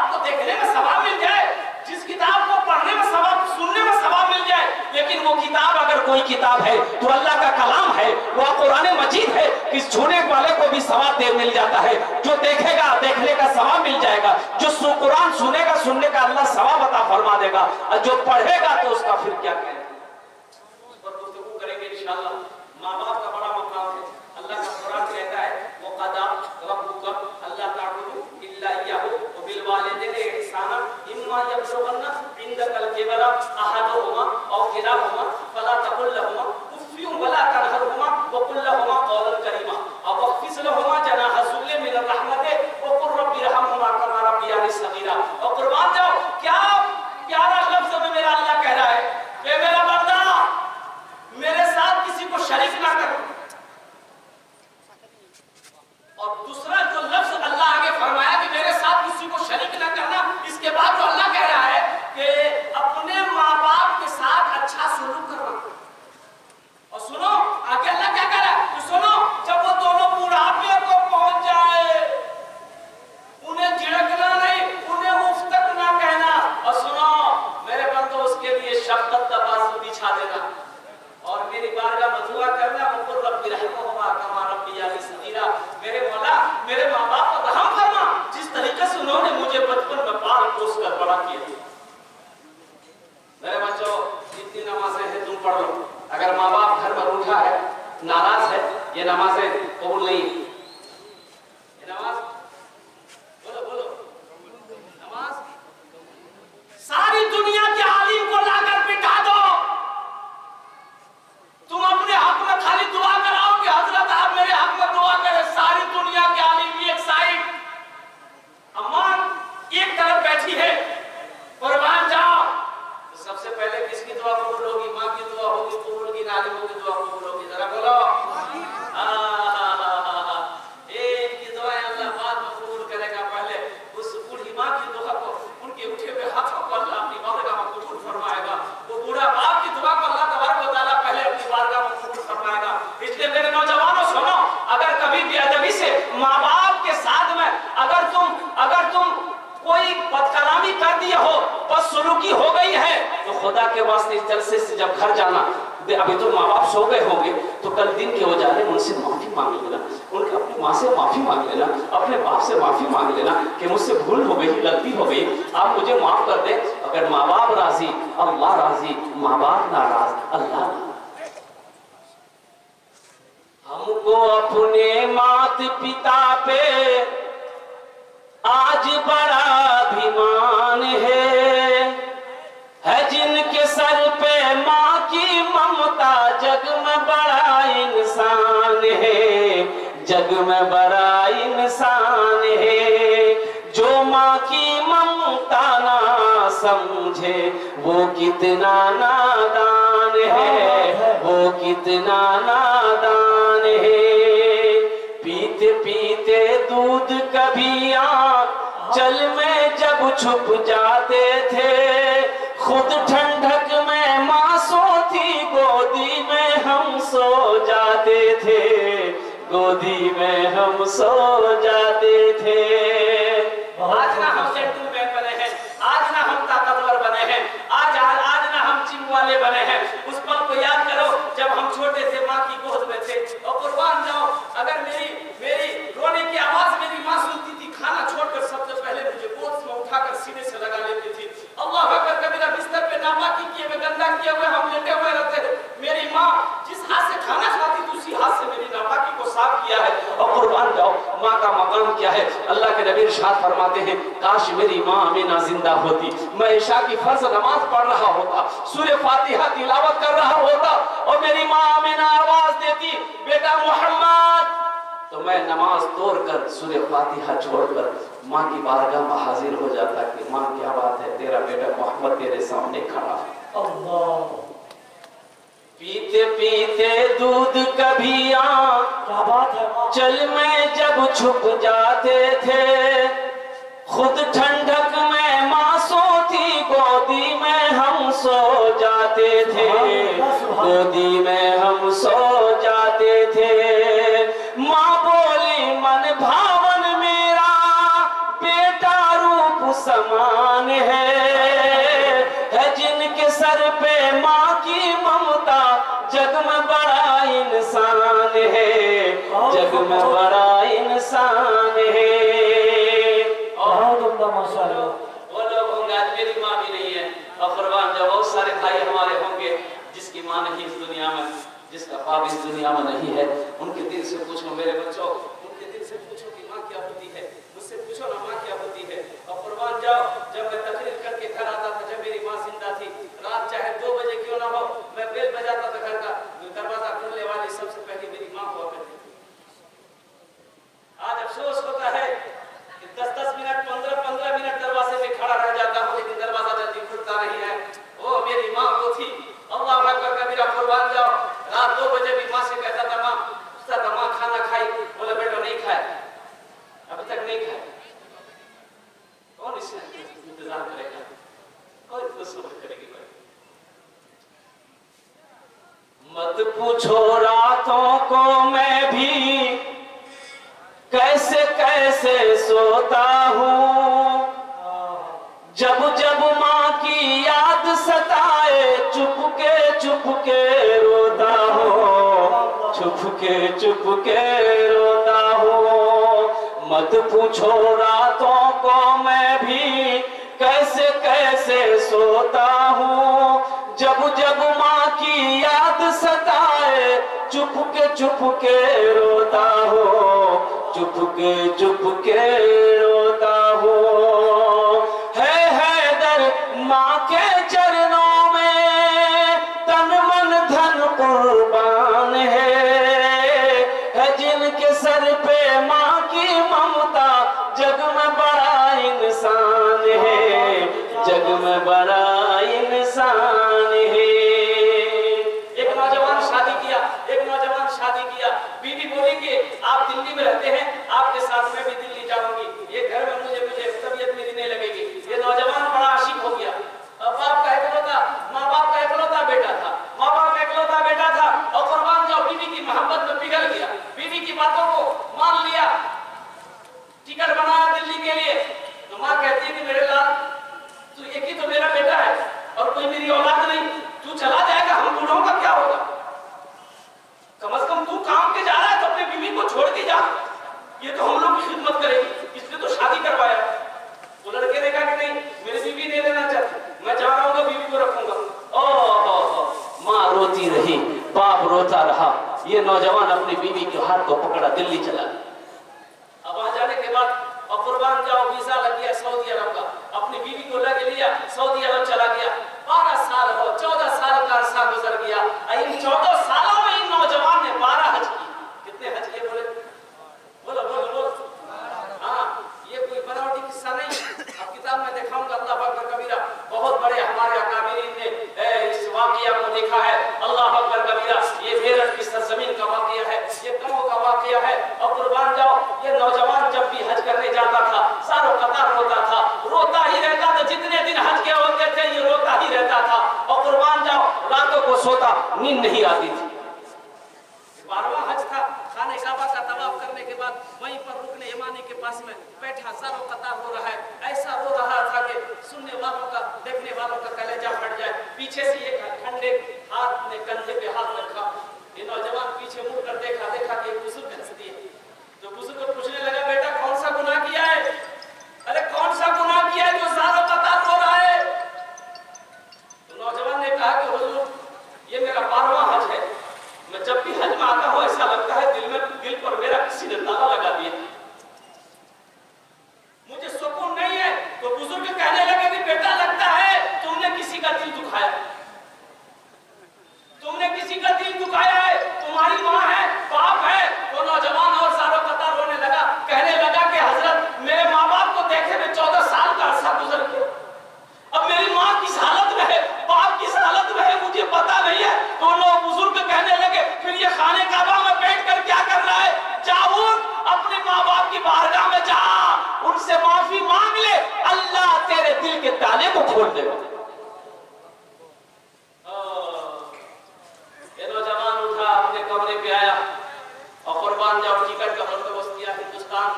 S2: किताब को देखने में सवाब मिल जाए, जिस किताब को पढ़ने में सवाब, सुनने में सवाब मिल जाए, लेकिन वो किताब अगर कोई किताब है तो अल्लाह का कलाम है, वो कुरान मजीद है, कि छूने वाले को भी सवाब दे मिल जाता है, जो देखेगा देखने का सवाब मिल जाएगा, जो कुरान सुनेगा सुनने का अल्लाह सवाब अता फरमा देगा, और जो पढ़ेगा तो उसका फिर क्या कहें। उस पर गुफ्तगू करेंगे इंशाअल्लाह। माँ बाप का बड़ा मकाम है। अल्लाह का कुरान कहता है वो क़दा रब्बुका अल्ला ताबुदू इल्ला इय्याहु व बिल वालिदैनि इहसाना इम्मा यब्लुगन्ना इंदकल किबरा अहदुहुमा औ किलाहुमा फला तकुल लहुमा उफ़्फिन वला तनहरहुमा व कुल लहुमा क़ौलन करीमा औ वख़्फ़िज़ लहुमा जनाह ज़ुल्लि मिनर रहमति व क़ुल रब्बि इरहमहुमा कमा रब्बियानी सग़ीरा। और कुर्बान जाओ, क्या प्यारा लफ्ज़ में मेरा अल्लाह कह रहा है कि मेरा बंदा मेरे साथ किसी को शरीक ना कर। और दूसरा जो लफ्ज अल्लाह आगे फरमाया कि मेरे साथ किसी को शरीक ना करना, इसके बाद जो अल्लाह कह रहा है कि अपने माँ बाप के साथ अच्छा सलूक करना। और सुनो आगे अल्लाह क्या कह रहा है, तो सुनो, जब वो दोनों बुढ़ापे को पहुंच जाए, उन्हें झिड़कना नहीं, उन्हें उफ तक ना कहना। और सुनो मेरे बंदो, उसके लिए शफ़क़त का बाजू बिछा देना और मेरी बारगाह में दुआ करना, मुक़ुर रब्बि रहमहुमा कमा रब्बियानी सग़ीरा। मेरे मौला मेरे माँ बाप को रहम फरमा, जिस तरीके से उन्होंने मुझे बचपन में पाल पोस कर बड़ा किया। मेरे बच्चों, जितनी नमाजें हैं तुम पढ़ लो। अगर माँ बाप घर पर उठा है, नाराज है, ये नमाजें कबूल नहीं। ये नमाज बोलो बोलो, नमाज सारी दुनिया के आलिम को लाकर बिठा दो, तुम अपने हक में खाली दुआ कराओ कि हजरत आप मेरे हक में दुआ करें। सारी दुनिया के आलिम एक साइड, अम्मा एक तरफ बैठी है, कुर्बान जाओ। तो सबसे पहले किसकी दुआ कबूल होगी? माँ की दुआ होगी कबूल होगी, आलिमों की दुआ कबूल होगी? जरा बोलो। इनकी दुआएं अल्लाह बाद में कबूल करेगा, पहले उस बूढ़ी माँ की दुआ को, उनके उठे हुए हाथों को अल्लाह अपनी बारगाह में कबूल फरमाएगा। वो बूढ़ा बाप की दुआ को अल्लाह तबारक व तआला पहले अपनी बारगाह में कबूल फरमाएगा। इसलिए मेरे नौजवानों सुनो, अगर कभी बेअदबी से माँ बाप के साथ में अगर तुम कोई बदकलामी कर दिए हो, बदसलूकी हो गई है, तो खुदा के वास्ते इस जलसे से जब घर जाना, अभी तो माँ बाप सो गए होंगे, तो कल दिन के उजाले उनसे माफी मांग लेना, उनके अपनी माँ से माफी मांग लेना, अपने बाप से माफी मांग लेना कि मुझसे भूल हो गई, गलती हो गई, आप मुझे माफ कर दे। अगर माँ बाप राजी, अल्लाह राजी, माँ बाप नाराज, अल्लाह नाराज। हमको अपने मात पिता पे आज बड़ा अभिमान है जिनके सर पे माँ की ममता, जग में बड़ा इंसान है, जग में बड़ा इंसान है। जो माँ की ममता ना समझे वो कितना नादान है, वो कितना नादान है। पीते पीते दूध कभी आंचल में जब छुप जाते थे, खुद ठंडक में माँ सोती, गोदी में हम सो जाते थे, गोदी में हम सो जाते थे। आज ना हम जेंटलमैन बने हैं, आज ना हम ताकतवर बने हैं, आज ना हम जिम वाले बने हैं। उस पल को याद करो जब हम छोटे थे, माँ की गोद में थे। और कुर्बान जाओ, अगर मेरी रोने की आवाज मेरी माँ सुनती थी, खाना छोड़कर सबसे पहले मुझे गोद में उठाकर सीने से लगा लेती थी। अल्लाह अकबर, कभी ना बिस्तर पे नापाकी किए हुए, गंदा किए हुए हम लेटे हुए रहते थे। मेरी माँ जिस हाथ से खाना खाती थी, उसी हाथ से मेरी नापाकी को साफ किया है। और कुर्बान जाओ, माँ का मकाम क्या है। अल्लाह के नबी इरशाद फरमाते हैं, काश मेरी माँ आमीना जिंदा होती, मैं इशा की फर्ज नमाज पढ़ रहा होता, सूरह फातिहा तिलावत कर रहा होता, और मेरी माँ आमीना आवाज देती, बेटा मोहम्मद, तो मैं नमाज तोड़कर सूरह फातिहा छोड़कर माँ की बारगाह में हाजिर हो जाता कि माँ क्या बात है, तेरा बेटा मोहम्मद तेरे सामने खड़ा है। अल्लाह। पीते पीते दूध कभी आंचल में जब छुप जाते थे, खुद ठंडक में माँ सोती, गोदी में हम सो जाते थे, गोदी में हम सो जाते थे। माँ बोली मन भावन मेरा बेटा रूप समान है जिनके सर पे माँ की ममता, जग में बड़ा इंसान है, जग में बड़ा इंसान है। और माशाअल्लाह वो लोग होंगे, आज मेरी माँ भी नहीं है, और कुर्बान जाओ बहुत सारे भाई हमारे होंगे जिसकी माँ नहीं इस दुनिया में, जिसका बाप इस दुनिया में नहीं है। उनके दिल से पूछो मेरे बच्चों, उनके दिल से पूछो कि माँ क्या होती है, मुझसे पूछो ना माँ क्या होती है। और कुर्बान जाओ, जब मैं तकरीर करके घर आता था, जब मेरी माँ जिंदा थी, रात चाहे 2 बजे क्यों ना हो, मैं बेल बजाता था घर का, दरवाजा खुलने वाली सबसे पहले मेरी माँ हुआ करती थी। आज अफसोस होता है कि 10-10 मिनट 15-15 मिनट दरवाजे में खड़ा रह जाता हूँ, लेकिन दरवाजा जल्दी खुलता नहीं है। वो मेरी माँ वो थी, अल्लाह अकबर कबीरा। कुर्बान जाओ, रात 2 बजे भी माँ से कहता था, माँ पूछता था, माँ खाना खाई? बोले बेटा नहीं खाया, अभी तक नहीं खाया। कौन इससे इंतजार करेगा, कौन तो सब्र करेगी? मत पूछो रातों को मैं भी कैसे कैसे सोता हूँ, जब जब माँ की याद सताए चुपके रोता हूँ, चुपके रोता हूँ। मत पूछो रातों को मैं भी कैसे कैसे सोता हूँ, जब जब माँ की याद सताए चुपके रोता हूँ, चुपके रोता हूँ। है हैदर माँ के चरणों में तन मन धन कुर्बान है जिनके सर पे माँ की ममता, जग में बड़ा इंसान है, जग में बड़ा इंसान है। एक नौजवान शादी किया, बीवी बोली कि आप दिल्ली में रहते हैं, आपके साथ मैं भी दिल्ली जाऊंगी, ये घर में मुझे तबीयत मेरी नहीं लगेगी। ये नौजवान बड़ा आशिक हो गया। माँ बाप का इकलौता बेटा था, और कुर्बान जाओ बीवी की मोहब्बत में पिघल गया, बीवी की बातों को मान लिया, टिकट बनाया दिल्ली के लिए। तो माँ कहती है कि मेरे लाल, तू एक ही तो मेरा बेटा है और कोई मेरी औलाद नहीं, तू चला जाएगा, हम बूढ़ों का क्या होगा? कम से कम तू काम के जा रहा है तो अपनी बीवी को छोड़ दी जा, ये तो हम लोग की खिदमत करेगी, इसने तो शादी करवाया। वो लड़के ने कहा कि नहीं, मेरी बीवी नहीं लेना चाहती, मैं जा रहा हूँ, बीवी को रखूंगा। माँ रोती रही, बाप रोता रहा, ये नौजवान अपनी बीवी के हाथ को पकड़ा दिल्ली चला। अब वहां जाने के बाद और कुर्बान जाओ वीजा लग गया सऊदी अरब का, अपनी बीवी को लग लिया, सऊदी अरब चला गया। 14 साल हो, 14 साल का अरसा गुजर गया। इन 14 सालों में इन नौजवान ने 12 हज किए। कितने हज किए बोले? बोलो। हाँ, ये कोई बनावटी किस्सा नहीं, अब किताब में दिखाऊंगा अल्लाह अकबर कबीरा। बहुत बड़े हमारे अकाबिरीन ने इस वाकया को देखा है। अल्लाह अकबर कबीरा, ये मेरठ की सरजमीन का वाकया है, ये कमों का वाकया है। और कुर्बान जाओ, ये नौजवान जब भी हज करने जाता था, सारों कतार रोता था, रोता ही रहता था। जितने दिन हज के होते थे ये रोता ही रहता था। और कुर्बान जाओ, रातों को सोता, नींद नहीं आती थी। 12वां हज था, खाने काबा का तवाफ करने के बाद वहीं पर रुकने यमानी के पास में बैठा, सारों कतार रो रहा है। ऐसा रो रहा था कि सुनने वालों का, देखने वालों का कलेजा फट जाए। पीछे से एक ठंडे हाथ ने कंधे पे हाथ रखा। ये नौजवान पीछे मुड़कर देखा कि बुजुर्ग हंसती है, तो बुजुर्ग को पूछने लगा, बेटा कौन सा गुनाह किया है? अरे कौन सा गुनाह किया है जो सारों कतार रो रहा है? तो नौजवान ने कहा कि हुजूर, ये मेरा 12वां हज है, मैं जब भी हज में आता हूँ ऐसा लगता है दिल पर मेरा किसी ने ताला लगा दिया, मुझे सुकून नहीं है। तो बुजुर्ग कहने लगे कि बेटा लगता है तुमने किसी का दिल दुखाया, है, तुम्हारी माँ है, बाप है। वो नौजवान और सारों कतार रोने लगा, कहने लगा कि हजरत, मेरे माँ बाप को देखे में 14 साल का अरसा गुजर गया, अब मेरी माँ किस हालत में है, बाप किस हालत में है, मुझे पता नहीं है। तो लोग बुजुर्ग कहने लगे, फिर ये खाने काबा में बैठ कर क्या कर रहा है? जाओ अपने माँ बाप की बारगाह में जा, उनसे माफी मांग ले, अल्लाह तेरे दिल के ताले को खोल देगा। ये नौजवान उठा, अपने कमरे पे आया और कुर्बान जाओ टिकट का बंदोबस्त किया हिंदुस्तान,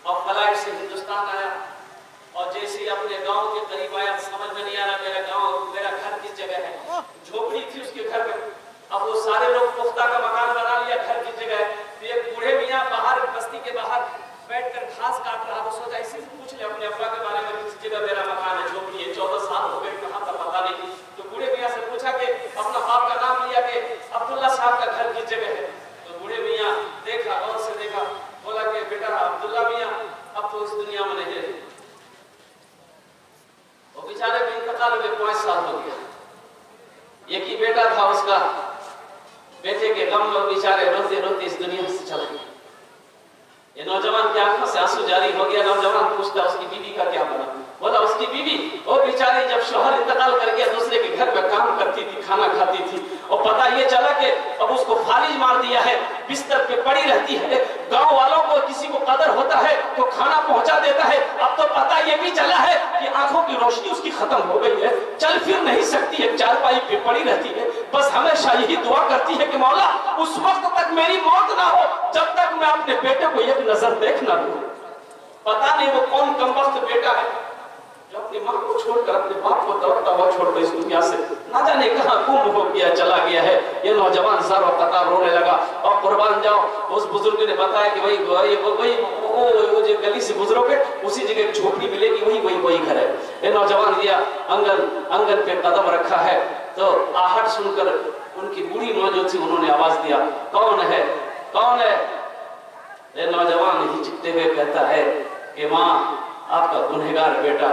S2: और फ्लाइट से हिंदुस्तान आया। और जैसे ही अपने मेरे गांव के करीब आया, समझ में नहीं आ रहा मेरा गांव, मेरा घर किस जगह है। झोपड़ी थी उसके घर में। अब वो सारे लोग पुख्ता का मकान बना लिया, घर किस जगह है। तो एक बूढ़े मियाँ बाहर बस्ती के बाहर बैठकर घास काट रहा, तो सोचा इसी से पूछ ले अपने अब्बा के बारे में, किस जगह मेरा मकान है, झोपड़ी है, 14 साल हो गए, कहाँ का पता नहीं। तो बूढ़े मियाँ से पूछा कि अपना बाप का नाम लिया कि अब्दुल्ला साहब का घर किस जगह है। तो बूढ़े मियाँ देखा, गौर से देखा, बोला कि बेटा अब्दुल्ला मियाँ अब तो इस दुनिया में नहीं है। वो बेचारे का इंतकाल हो गए, 5 साल हो गया। एक ही बेटा था उसका, बेटे के गम में बेचारे रोते रोते इस दुनिया से चले गए। ये नौजवान की आंखों से आंसू जारी हो गया। नौजवान पूछता उसकी बीवी का क्या बना। बोला उसकी बीवी वो बेचारी जब शौहर इंतकाल कर गया दूसरे के घर में काम करती थी, खाना खाती थी, और पता ये चला कि अब उसको फालिज मार दिया है, बिस्तर पे पड़ी रहती है। गांव वालों को किसी को कदर होता है तो खाना पहुंचा देता है। अब तो पता ये भी चला है कि आंखों की रोशनी उसकी खत्म हो गई है, चल फिर नहीं सकती है, चारपाई पे पड़ी रहती है। बस हमेशा यही दुआ करती है कि मौला उस वक्त तक मेरी मौत ना हो जब तक मैं अपने बेटे को एक नजर देख ना लूं। पता नहीं वो कौन कमबख्त बेटा है जो अपनी माँ को छोड़कर अपने बाप को तड़पता हुआ छोड़कर इस दुनिया से ना जाने कहां गुम हो गया, चला गया है। ये नौजवान सर और कतार रोने लगा। और कुर्बान जाओ, उस बुजुर्ग ने बताया कि भाई वो जो गली से गुजरोगे उसी जगह झोपड़ी मिलेगी, वही घर है। ये नौजवान दिया आंगन पे कदम रखा है तो आहट सुनकर उनकी बूढ़ी माँ जो थी उन्होंने आवाज दिया, कौन है कौन है। ये नौजवान हिचकते हुए कहता है कि माँ आपका गुनहगार बेटा,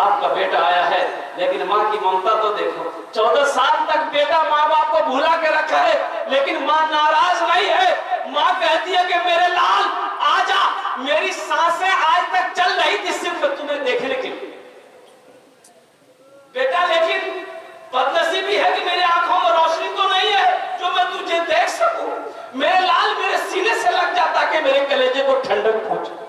S2: आपका बेटा आया है, लेकिन माँ की ममता तो देखो। 14 साल तक बेटा माँ बाप को भुला के रखा है, लेकिन माँ नाराज नहीं है। माँ कहती है कि मेरे लाल आजा, मेरी सांसें आज तक चल रही थी सिर्फ तुम्हें देखने के लिए बेटा, लेकिन बदनसीबी है कि मेरी आंखों में रोशनी तो नहीं है जो मैं तुझे देख सकूं। मेरे लाल मेरे सीने से लग जाता कि मेरे कलेजे को ठंडक पहुंचे।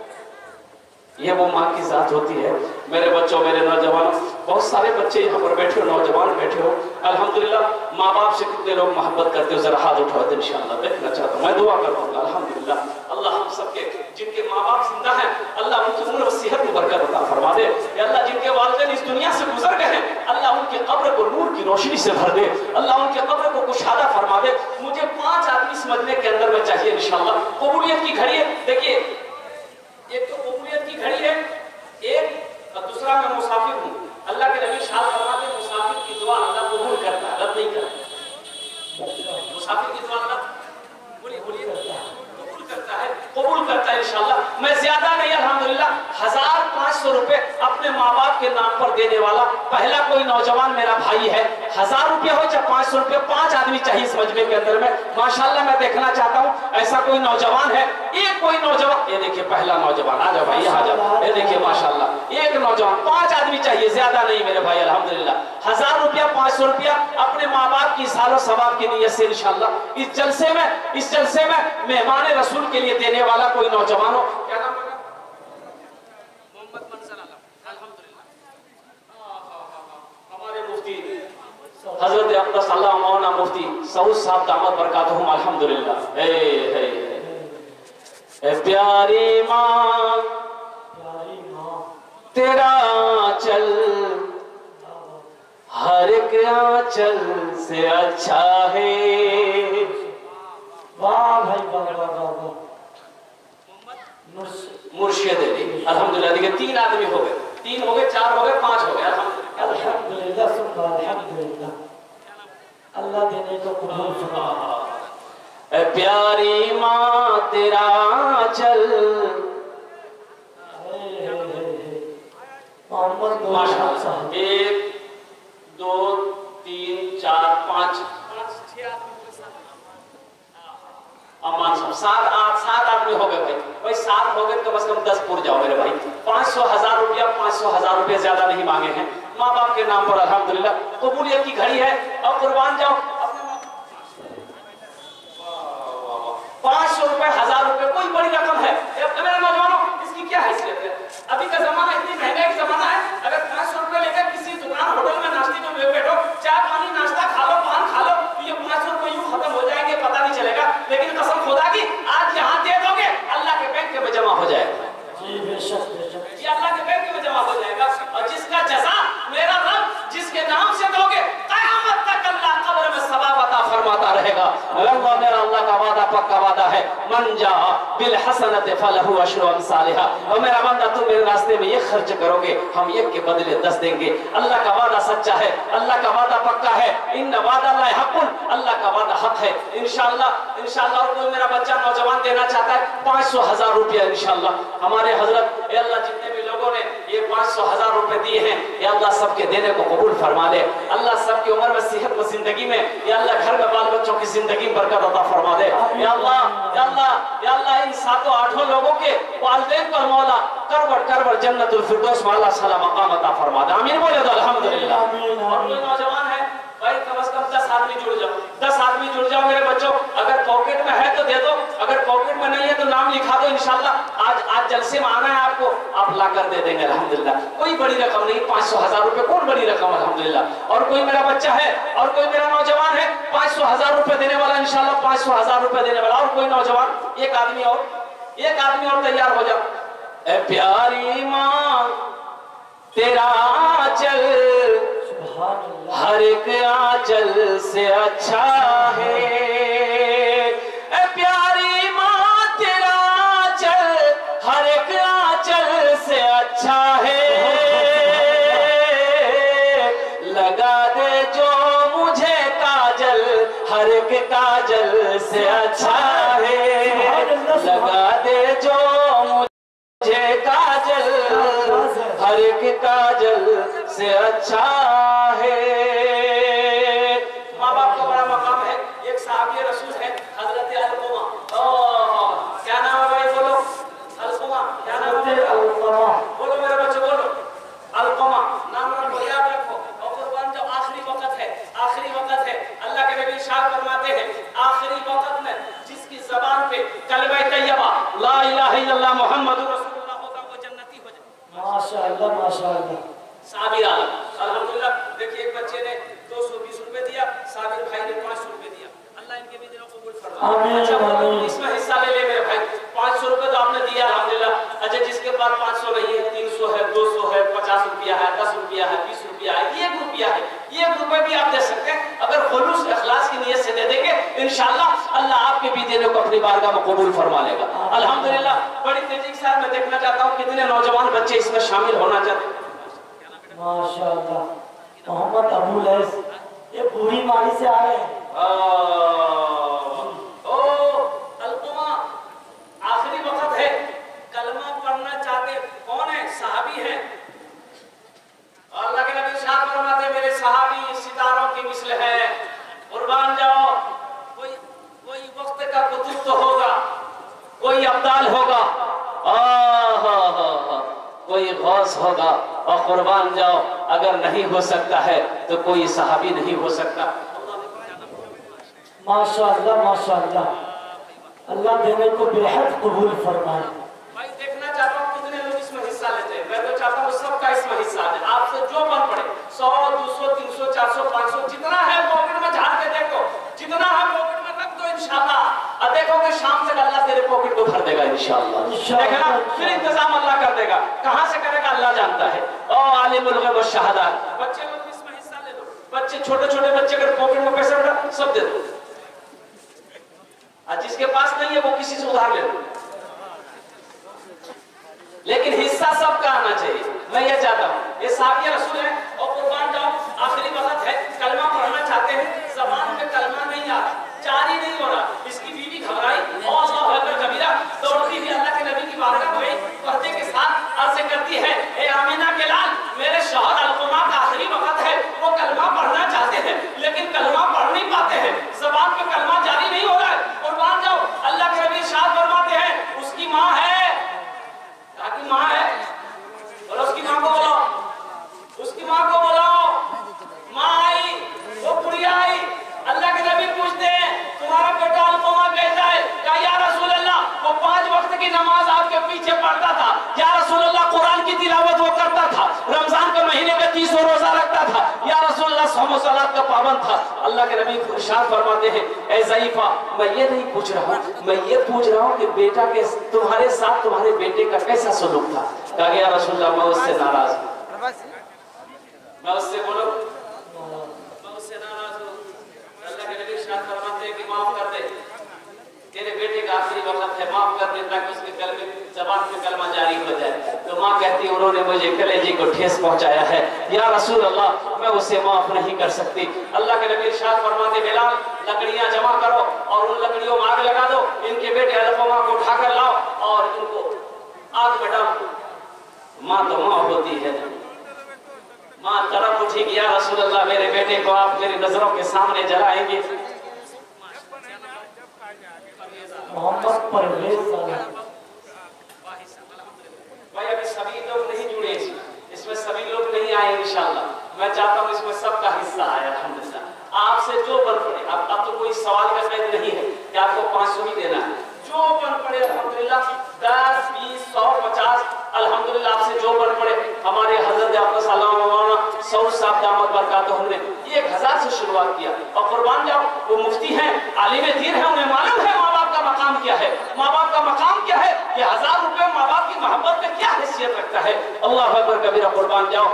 S2: ये वो माँ की जात होती है। मेरे बच्चों, मेरे नौजवानों, बहुत सारे बच्चे यहाँ पर बैठे हो, नौजवान बैठे हो, अल्हम्दुलिल्लाह माँ बाप से कितने लोग मोहब्बत करते हो, जरा हाथ उठाओ तो इंशाअल्लाह देखना चाहता हूँ। मैं दुआ करता हूँ अल्हम्दुलिल्लाह अल्लाह हम सबके जिनके माँ बाप जिंदा हैं अल्लाह उनकी उम्र और सेहत में बरकत अता फरमा दे। अल्लाह जिनके वालिदैन इस दुनिया से गुजर गए हैं अल्लाह उनके कब्र को नूर की रोशनी से भर दे, अल्लाह उनके कब्र को कुशादा फरमा दे। मुझे 5 आदमी इस मजमे के अंदर में चाहिए इंशाअल्लाह। कबूलियत की घड़ी है, देखिए एक तो कबूलियत की घड़ी है, एक और दूसरा मैं मुसाफिर हूँ। अल्लाह के नबी शाद फरमाते हैं मुसाफिर की दुआ अल्लाह कबूल करता है, रद्द नहीं करता। मुसाफिर की दुआ अल्लाह कबूल करता है इंशाअल्लाह। मैं ज्यादा नहीं, अल्हम्दुलिल्लाह 1500 रुपए अपने माँ बाप के नाम पर देने वाला पहला कोई नौजवान मेरा भाई है। 1000 रुपया हो चाहे 500 रुपया, 5 आदमी चाहिए इस मजमे के अंदर में। माशाल्लाह मैं देखना चाहता हूँ ऐसा कोई नौजवान है, एक कोई नौजवान। ये देखिए पहला नौजवान, आ जाओ भाई, आ जाओ। ये देखिए माशाल्लाह एक नौजवान, 5 आदमी चाहिए, ज्यादा नहीं मेरे भाई अल्हम्दुलिल्लाह। 1000 रुपया 500 रुपया अपने माँ बाप की सालों सवाब की नीयत से इंशाअल्लाह इस जलसे में मेहमान रसूल के लिए देने वाला कोई नौजवान हो। क्या नाम है? मोहम्मद मंजर आलम। अल्हम्दुलिल्लाह हमारे मुफ्ती हजरत अब्दुल सलाम मौलाना मुफ्ती सऊद साहब दामद बरकातहुम अल्हम्दुलिल्लाह। ए प्यारी माँ तेरा चल हर एक आंचल से अच्छा है। वाह भाई वाह वाह वाह। मुर्शिद अल्हम्दुलिल्लाह। देखिए 3 आदमी हो गए, 3 हो गए, 4 हो गए, 5 हो गए अल्हम्दुलिल्लाह। अल्हम्दुलिल्लाह अल्लाह देने को कबूल फरमा। प्यारी माँ तेरा चल माशाअल्लाह। 1 2 3 4 5 6 आदमी अमान साहब 7 आदमी हो गए भाई 7 हो गए तो बस कम 10 पूर जाओ मेरे भाई। 500 1000 रुपया 500 1000 रुपया ज्यादा नहीं मांगे हैं माँ बाप के नाम पर अल्हम्दुलिल्लाह। कबूलियत की घड़ी है और कुर्बान जाओ। 500 रुपए 1000 रुपए कोई बड़ी रकम है मेरे नौजवानों, इसकी क्या हैसियत है? अभी का जमाना इतनी महंगाई का जमाना है, अगर 500 रुपए लेकर किसी दुकान होटल में नाश्ते में बैठो, चाय पानी नाश्ता खा लो, पान खा लो, तो ये 500 रुपए यूं खत्म हो जाएंगे पता नहीं चलेगा। लेकिन कसम खुदा की आज यहाँ दे दोगे अल्लाह के बैंक में जमा हो जाएगा। ये अल्लाह के बैंक में जमा हो जाएगा। और जिसका मन जा बिल हसनत फलहु अशरु अमसालिहा। और मेरा बंदा तुम मेरे रास्ते में ये खर्च करोगे, हम एक के बदले 10 देंगे। अल्लाह का वादा सच्चा है, अल्लाह का वादा पक्का है। इन्न वादा अल्लाह हक़्क़ुन, अल्लाह का वादा हक है। इंशाअल्लाह इंशाअल्लाह। और कोई मेरा बच्चा नौजवान देना चाहता है 500,000 रुपया इंशाअल्लाह। हमारे हजरत ए अल्लाह जितने भी लोगों ने ये 500,000 रुपए दिए हैं, या अल्लाह सबके देने को कबूल फरमा ले। अल्लाह सबकी उम्र में, सेहत में, जिंदगी में, या अल्लाह घर में बाल बच्चों की जिंदगी में बरकत अता फरमा दे। या अल्लाह या अल्लाह या अल्लाह इन 7-8 लोगों के वालिदैन पर मौला करवट जन्नतुल फिरदौस में अल्लाह सला मकाम अता फरमा दे। आमीन बोले तो अल्हम्दुलिल्लाह। और कोई नौजवान है भाई, कम से कम 10 आदमी जुड़ जाओ, 10 आदमी जुड़ जाओ मेरे बच्चों। अगर पॉकेट में है तो दे दो, अगर पॉकेट में नहीं है तो नाम लिखा दो इंशाल्लाह। आज जलसे में आना है आपको, आप लाकर दे देंगे अल्हम्दुलिल्लाह। कोई बड़ी रकम नहीं, 500,000 रुपए कौन बड़ी रकम अल्हम्दुलिल्लाह। और कोई मेरा बच्चा है और कोई मेरा नौजवान है 500,000 रुपए देने वाला इंशाल्लाह, 500,000 रुपए देने वाला। और कोई नौजवान, एक आदमी और तैयार हो जाओ। ए प्यारी माँ तेरा आंचल हर एक आंचल से अच्छा है। ए प्यारी माँ तेरा आंचल हर एक आंचल से अच्छा है। लगा दे जो मुझे काजल हर एक काजल से अच्छा है। लगा दे जो मुझे काजल हर एक काजल से अच्छा है। माँ बाप का बड़ा मकाम है। एक साहबी रसूल है हजरत अलकुमा। क्या नाम है भाई? बोलो अलकुमा। क्या नाम है? अलकुमा। बोलो मेरे बच्चे, बोलो अलकुमा। नाम याद रखो। और कुर्बान जो आखिरी वक्त है, आखिरी वक्त है, अल्लाह के नबी इरशाद फरमाते हैं आखिरी वक्त में जिसकी ज़बान पे कलमा तैयबा ला इलाहा इल्लल्लाह मुहम्मदुर रसूलुल्लाह होगा वो जन्नती हो जाए। माशाअल्लाह माशाअल्लाह। साबिर आलम अल्हम्दुलिल्लाह। देखिए एक बच्चे ने 220 रुपए दिया, साबिर भाई ने 500 रुपए दिया। अल्लाह इनके भी दिलों को कबूल फरमाए। अच्छा इसमें हिस्सा ले ले मेरे भाई। 500 रुपए तो आपने दिया अल्हम्दुलिल्लाह। अच्छा जिसके पास 500 नहीं है, 300 है, 200 है, 50 रुपया है, 10 रुपया है, 20 रुपया है, 1 रुपया है, 1 रुपए भी आप दे सकते हैं। अगर खुलूस इखलास की नियत से दे देंगे इंशाअल्लाह अल्लाह आपके भी देने को अपनी बारगाह में कबूल फरमा लेगा अल्हम्दुलिल्लाह। बड़ी तेजी के साथ मैं देखना चाहता हूँ कितने नौजवान बच्चे इसमें शामिल होना चाहते हैं।
S1: माशाअल्लाह। मोहम्मद अबू लैस ये पूरी मारी से आ रहे हैं।
S2: अलकुमा आखिरी वक्त है, कलमा पढ़ना चाहते कौन है? सहाबी है। अल्लाह के नबी इरशाद फरमाते मेरे सहाबी सितारों की मिसल है। कुर्बान जाओ। कोई वक्त का कुतुब तो होगा, कोई अब्दाल होगा, कोई गौस होगा। और कुर्बान जाओ अगर नहीं हो सकता है तो कोई सहाबी नहीं हो सकता।
S1: माशाअल्लाह माशाअल्लाह। अल्लाह देने को बेहद कबूल फरमाए।
S2: भाई देखना चाहता हूँ कितने लोग इसमें हिस्सा लेते हैं। मैं तो चाहता हूँ सबका इसमें हिस्सा ले। आपसे जो बन पड़े 100, 200, 300, 400, 500 जितना है पॉकेट में झाड़ के देखो, जितना है पॉकेट में रख दो इंशाअल्लाह। और देखोगे शाम से अल्लाह तेरे पॉकेट को भर देगा इंशाअल्लाह। देखना फिर इंतजाम अल्लाह कर देगा। कहाँ से करेगा अल्लाह जानता है। ओ आलिमुल गैब व शहादत। बच्चे लोग इसमें हिस्सा ले लो। बच्चे छोटे बच्चे अगर पॉकेट में पैसा रखा सब दे दो। जिसके पास नहीं है वो किसी से उधार ले लो, लेकिन हिस्सा सबका आना चाहिए। मैं ये चाहता हूँ ये साबिया रसूल है। और कुर्बान जाओ आखिरी वक्त है, कलमा पढ़ना चाहते हैं, जबान में कलमा नहीं आ रहा, जारी नहीं हो रहा। इसकी बीवी घबराई और अल्लाहु अकबर कबीरा दौड़ती हुई अल्लाह के नबी की बारगाह में गई, पर्दे के साथ अर्ज़ करती है ए आमिना के लाल मेरे शौहर अलकुमा का आखिरी वक्त है, वो कलमा पढ़ना चाहते हैं लेकिन कलमा पढ़ नहीं पाते हैं, जबान पे कलमा जारी नहीं हो रहा है। कुर्बान जाओ अल्लाह के नबी इरशाद फरमाते हैं उसकी माँ है, ताकि माँ है और उसकी माँ को बुलाओ, उसकी माँ को बुलाओ। माँ आई, वो बुढ़िया आई। अल्लाह के नबी पूछते हैं तुम्हारा बेटा अलकुमा कैसा है? कहा या रसूल अल्लाह वो 5 वक्त की नमाज आपके पीछे पढ़ता था, या रसूल अल्लाह कुरान की तिलावत वो करता था, रमजान के महीने में 30 रोजा रखता था, या रसूल अल्लाह सौम सलात का पाबंद था। अल्लाह के नबी इरशाद फरमाते हैं ए ज़ईफा मैं ये नहीं पूछ रहा हूँ, मैं ये पूछ रहा हूँ कि बेटा के तुम्हारे साथ तुम्हारे बेटे का कैसा सलूक था? कहा या रसूल अल्लाह मैं उससे नाराज हूँ, मैं उससे बोलो मैं उससे नाराज हूँ। अल्लाह के नबी इरशाद फरमाते हैं कि माफ कर दे, मेरे बेटे का आखिरी वक्त है, माफ कर दे ताकि उसके कलमे ज़बान पे कलमा जारी हो जाए। तो माँ कहती है उन्होंने मुझे कलेजे को ठेस पहुंचाया है, या रसूल अल्लाह मैं उसे माफ नहीं कर सकती। अल्लाह के नबी इरशाद फरमाते बिलाल लकड़ियां जमा करो और उन लकड़ियों में आग लगा दो, इनके बेटे अलक़मा को उठाकर लाओ और इनको आग में डालो। माँ तो माँ होती है, माँ तरफ उठेगी, या रसूल अल्लाह मेरे बेटे को आप मेरी नजरों के सामने जलाएंगे।
S1: मोहम्मद परवेज
S2: भाई अभी सभी लोग नहीं जुड़े, इसमें सभी लोग नहीं आए इंशाल्लाह। मैं चाहता हूँ इसमें सबका हिस्सा आए अल्हम्दुलिल्लाह। आपसे जो बन पड़े, अब तो कोई सवाल का कैद नहीं है कि आपको 500 ही देना है, जो बन पड़े अल्हम्दुलिल्लाह 10, 20, 100, 50 अल्हम्दुलिल्लाह आपसे जो बन पड़े। हमारे हजरत अब्बास मौलाना सऊद साहब दामद बरकातुहू ने 1000 से शुरुआत किया और कुर्बान जाओ वो मुफ्ती हैं, आलिम दीन है, उन्हें मालूम है माँ बाप का मकाम क्या है, माँ बाप का मकाम क्या है, ये 1000 रुपए माँ बाप की मोहब्बत में क्या हैसियत रखता है। अल्लाह अकबर कबीरा, कुर्बान जाओ।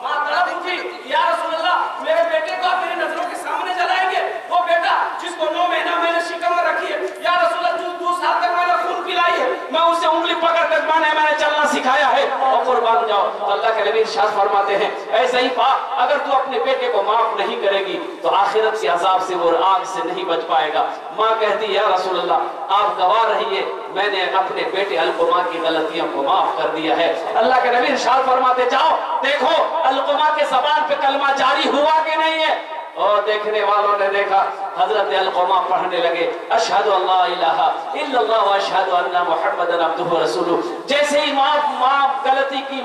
S2: माँ तड़प उठी, या रसूल अल्लाह मेरे बेटे को आप मेरी नजरों के सामने जलाएंगे, वो बेटा जिसको 9 महीना मैंने शिकम में रखी है, या रसूल अल्लाह 2 साल तक मैंने खून पिलाई है, मैं उसे उंगली पकड़ कर मैंने चलना सिखाया है। और कुर्बान जाओ, अल्लाह के नबी इरशाद फरमाते हैं ऐसे ही अगर तू अपने बेटे को माफ नहीं करेगी तो आखिरत के अजाब से वो आग से नहीं बच पाएगा। माँ कहती है या रसूल अल्लाह आप गवाह रहिए, मैंने अपने बेटे अलक़मा की गलतियों को माफ कर दिया है। अल्लाह के नबी इरशाद फरमाते जाओ देखो अलक़मा के ज़बान पे कलमा जारी हुआ कि नहीं है। और देखने वालों ने देखा हजरत अलक़मा पढ़ने लगे अशहदु अल्ला इलाहा इल्लल्लाह व अशहदु अन्ना मुहम्मदन अब्दुहु व रसूलुहु। जैसे ही माफ गलती की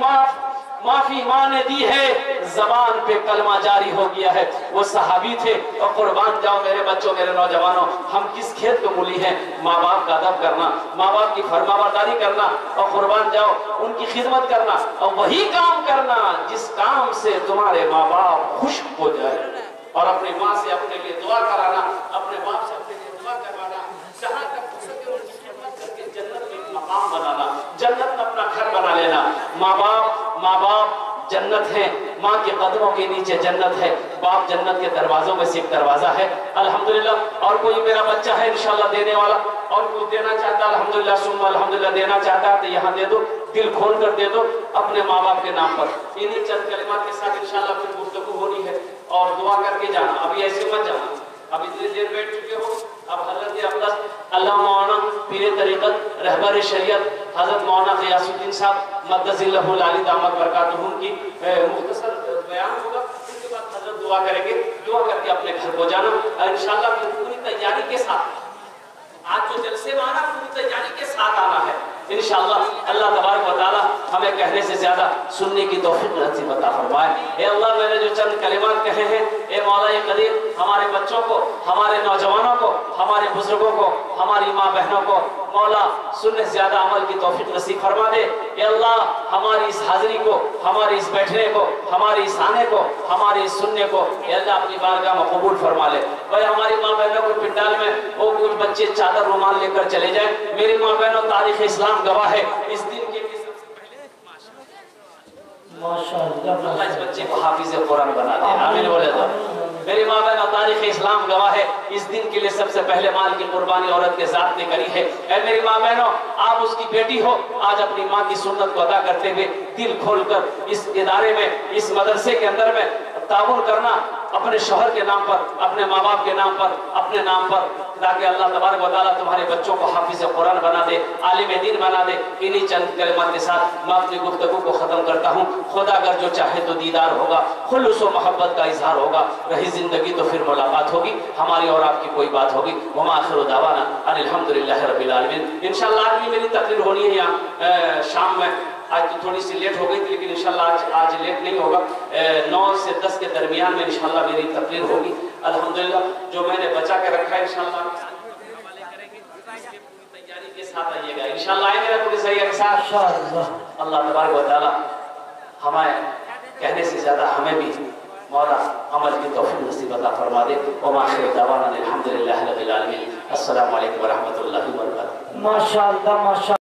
S2: माफी माँ ने दी है, जबान पे कलमा जारी हो गया है। वो सहाबी थे। और कुर्बान जाओ मेरे बच्चों, मेरे नौजवानों, हम किस खेत को मूली हैं? माँ बाप का अदब करना, माँ बाप की फरमाबरदारी करना और कुर्बान जाओ उनकी खिदमत करना और वही काम करना जिस काम से तुम्हारे माँ बाप खुश हो जाए। और अपनी माँ से अपने लिए दुआ कराना, अपने बाप से अपने लिए दुआ करवाना, जहाँ तक हो सके उनकी खिदमत करके जन्नत में एक मकाम बनाना, जन्नत में अपना घर बना लेना। माँ बाप जन्नत है, माँ के कदमों के नीचे जन्नत है, बाप जन्नत के दरवाजों में से एक दरवाजा है अल्हम्दुलिल्लाह। और कोई मेरा बच्चा है इंशाल्लाह देने वाला और कुछ देना चाहता अल्हम्दुलिल्लाह सुम्मा अल्हम्दुलिल्लाह देना चाहता है तो यहाँ दे दो, दिल खोल कर दे दो अपने माँ बाप के नाम पर। इन्हीं चंद कलिमात के साथ इंशाल्लाह फिर गुफ्तगू होनी है और दुआ करके जाना। अभी ऐसे मत जाना, अब इतनी देर बैठ चुके हो। अब हजरत अब्बास अल्लाह मौलाना पीर तरीक़त रहबर शरीयत हजरत मौलाना ग़ियासुद्दीन साहब मद्दसिल्लहुल आली दामत बरकातुहू की मुख्तसर बयान होगा, उसके बाद हजरत दुआ करेंगे। दुआ करके अपने घर को जाना इंशाल्लाह पूरी तैयारी के साथ। आज जो जलसे में आना पूरी तैयारी के साथ आना है इंशाअल्लाह। अल्लाह तबारक व तआला हमें कहने से ज्यादा सुनने की तौफीक नसीब अता फरमाए। ए अल्लाह मैंने जो चंद कलिमात कहे हैं ए मौला ये करीम हमारे बच्चों को, हमारे नौजवानों को, हमारे बुजुर्गों को, हमारी माँ बहनों को मौला सुनने से ज्यादा अमल की तौफीक नसीब फरमा दे। ए अल्लाह हमारी इस हाजिरी को, हमारी इस बैठने को, हमारी इस आने को, हमारी इस सुनने को ए अल्लाह अपनी बारगाह में कबूल फरमा ले। भाई हमारी माँ बहनों को पिंडाल में वो कुछ बच्चे चादर रुमाल लेकर चले जाए। मेरी माँ बहनों तारीख इस्लाम गवाह है इस दिन के माशाअल्लाह इस बच्चे को हाफिज़ कुरान बना दे। आमीन बोले तो। मेरी माँ बहन तारीख इस्लाम गवाह है इस दिन के लिए सबसे पहले माल की कुर्बानी औरत के साथ ने करी है। ऐ मेरी माँ बहनों आप उसकी बेटी हो, आज अपनी माँ की सुन्नत को अदा करते हुए दिल खोलकर इस इदारे में, इस मदरसे के अंदर में ताउन करना अपने शोहर के नाम पर, अपने माँ बाप के नाम पर, अपने नाम पर, ताकि अल्लाह तबारक व तआला तुम्हारे बच्चों को हाफिज़ कुरान बना दे, आलिम दीन बना दे। इन्हीं चंद कलिमात के साथ मैं अपनी गुफ्तगू को खत्म करता हूँ। खुदा अगर जो चाहे तो दीदार होगा, खुलूस व मोहब्बत का इजहार होगा, रही जिंदगी तो फिर मुलाकात होगी, हमारी और आपकी कोई बात होगी। वमा आखिरु दावाना अनिल हम्दुलिल्लाहि रब्बिल आलमीन। इंशाअल्लाह आज भी मेरी तकरीर होनी है यहाँ शाम में। आज तो थोड़ी सी लेट हो गई थी लेकिन इंशाल्लाह आज लेट नहीं होगा। 9 से 10 के दरमियान में इंशाल्लाह मेरी तकरीर होगी अल्हम्दुलिल्लाह। जो मैंने बचा के रखा है इंशाल्लाह तैयारी के साथ आइएगा इंशाल्लाह। आएंगे ना पूरी सही के साथ अल्लाह तबारक व तआला हमें कहने से ज्यादा हमें भी मौला अमल की तौफीक नसीब अता फरमा दे। व आखिर दावाना अल्हम्दुलिल्लाहि रब्बिल आलमीन। अस्सलामु अलैकुम व रहमतुल्लाहि व बरकातहू।
S1: माशाअल्लाह माशा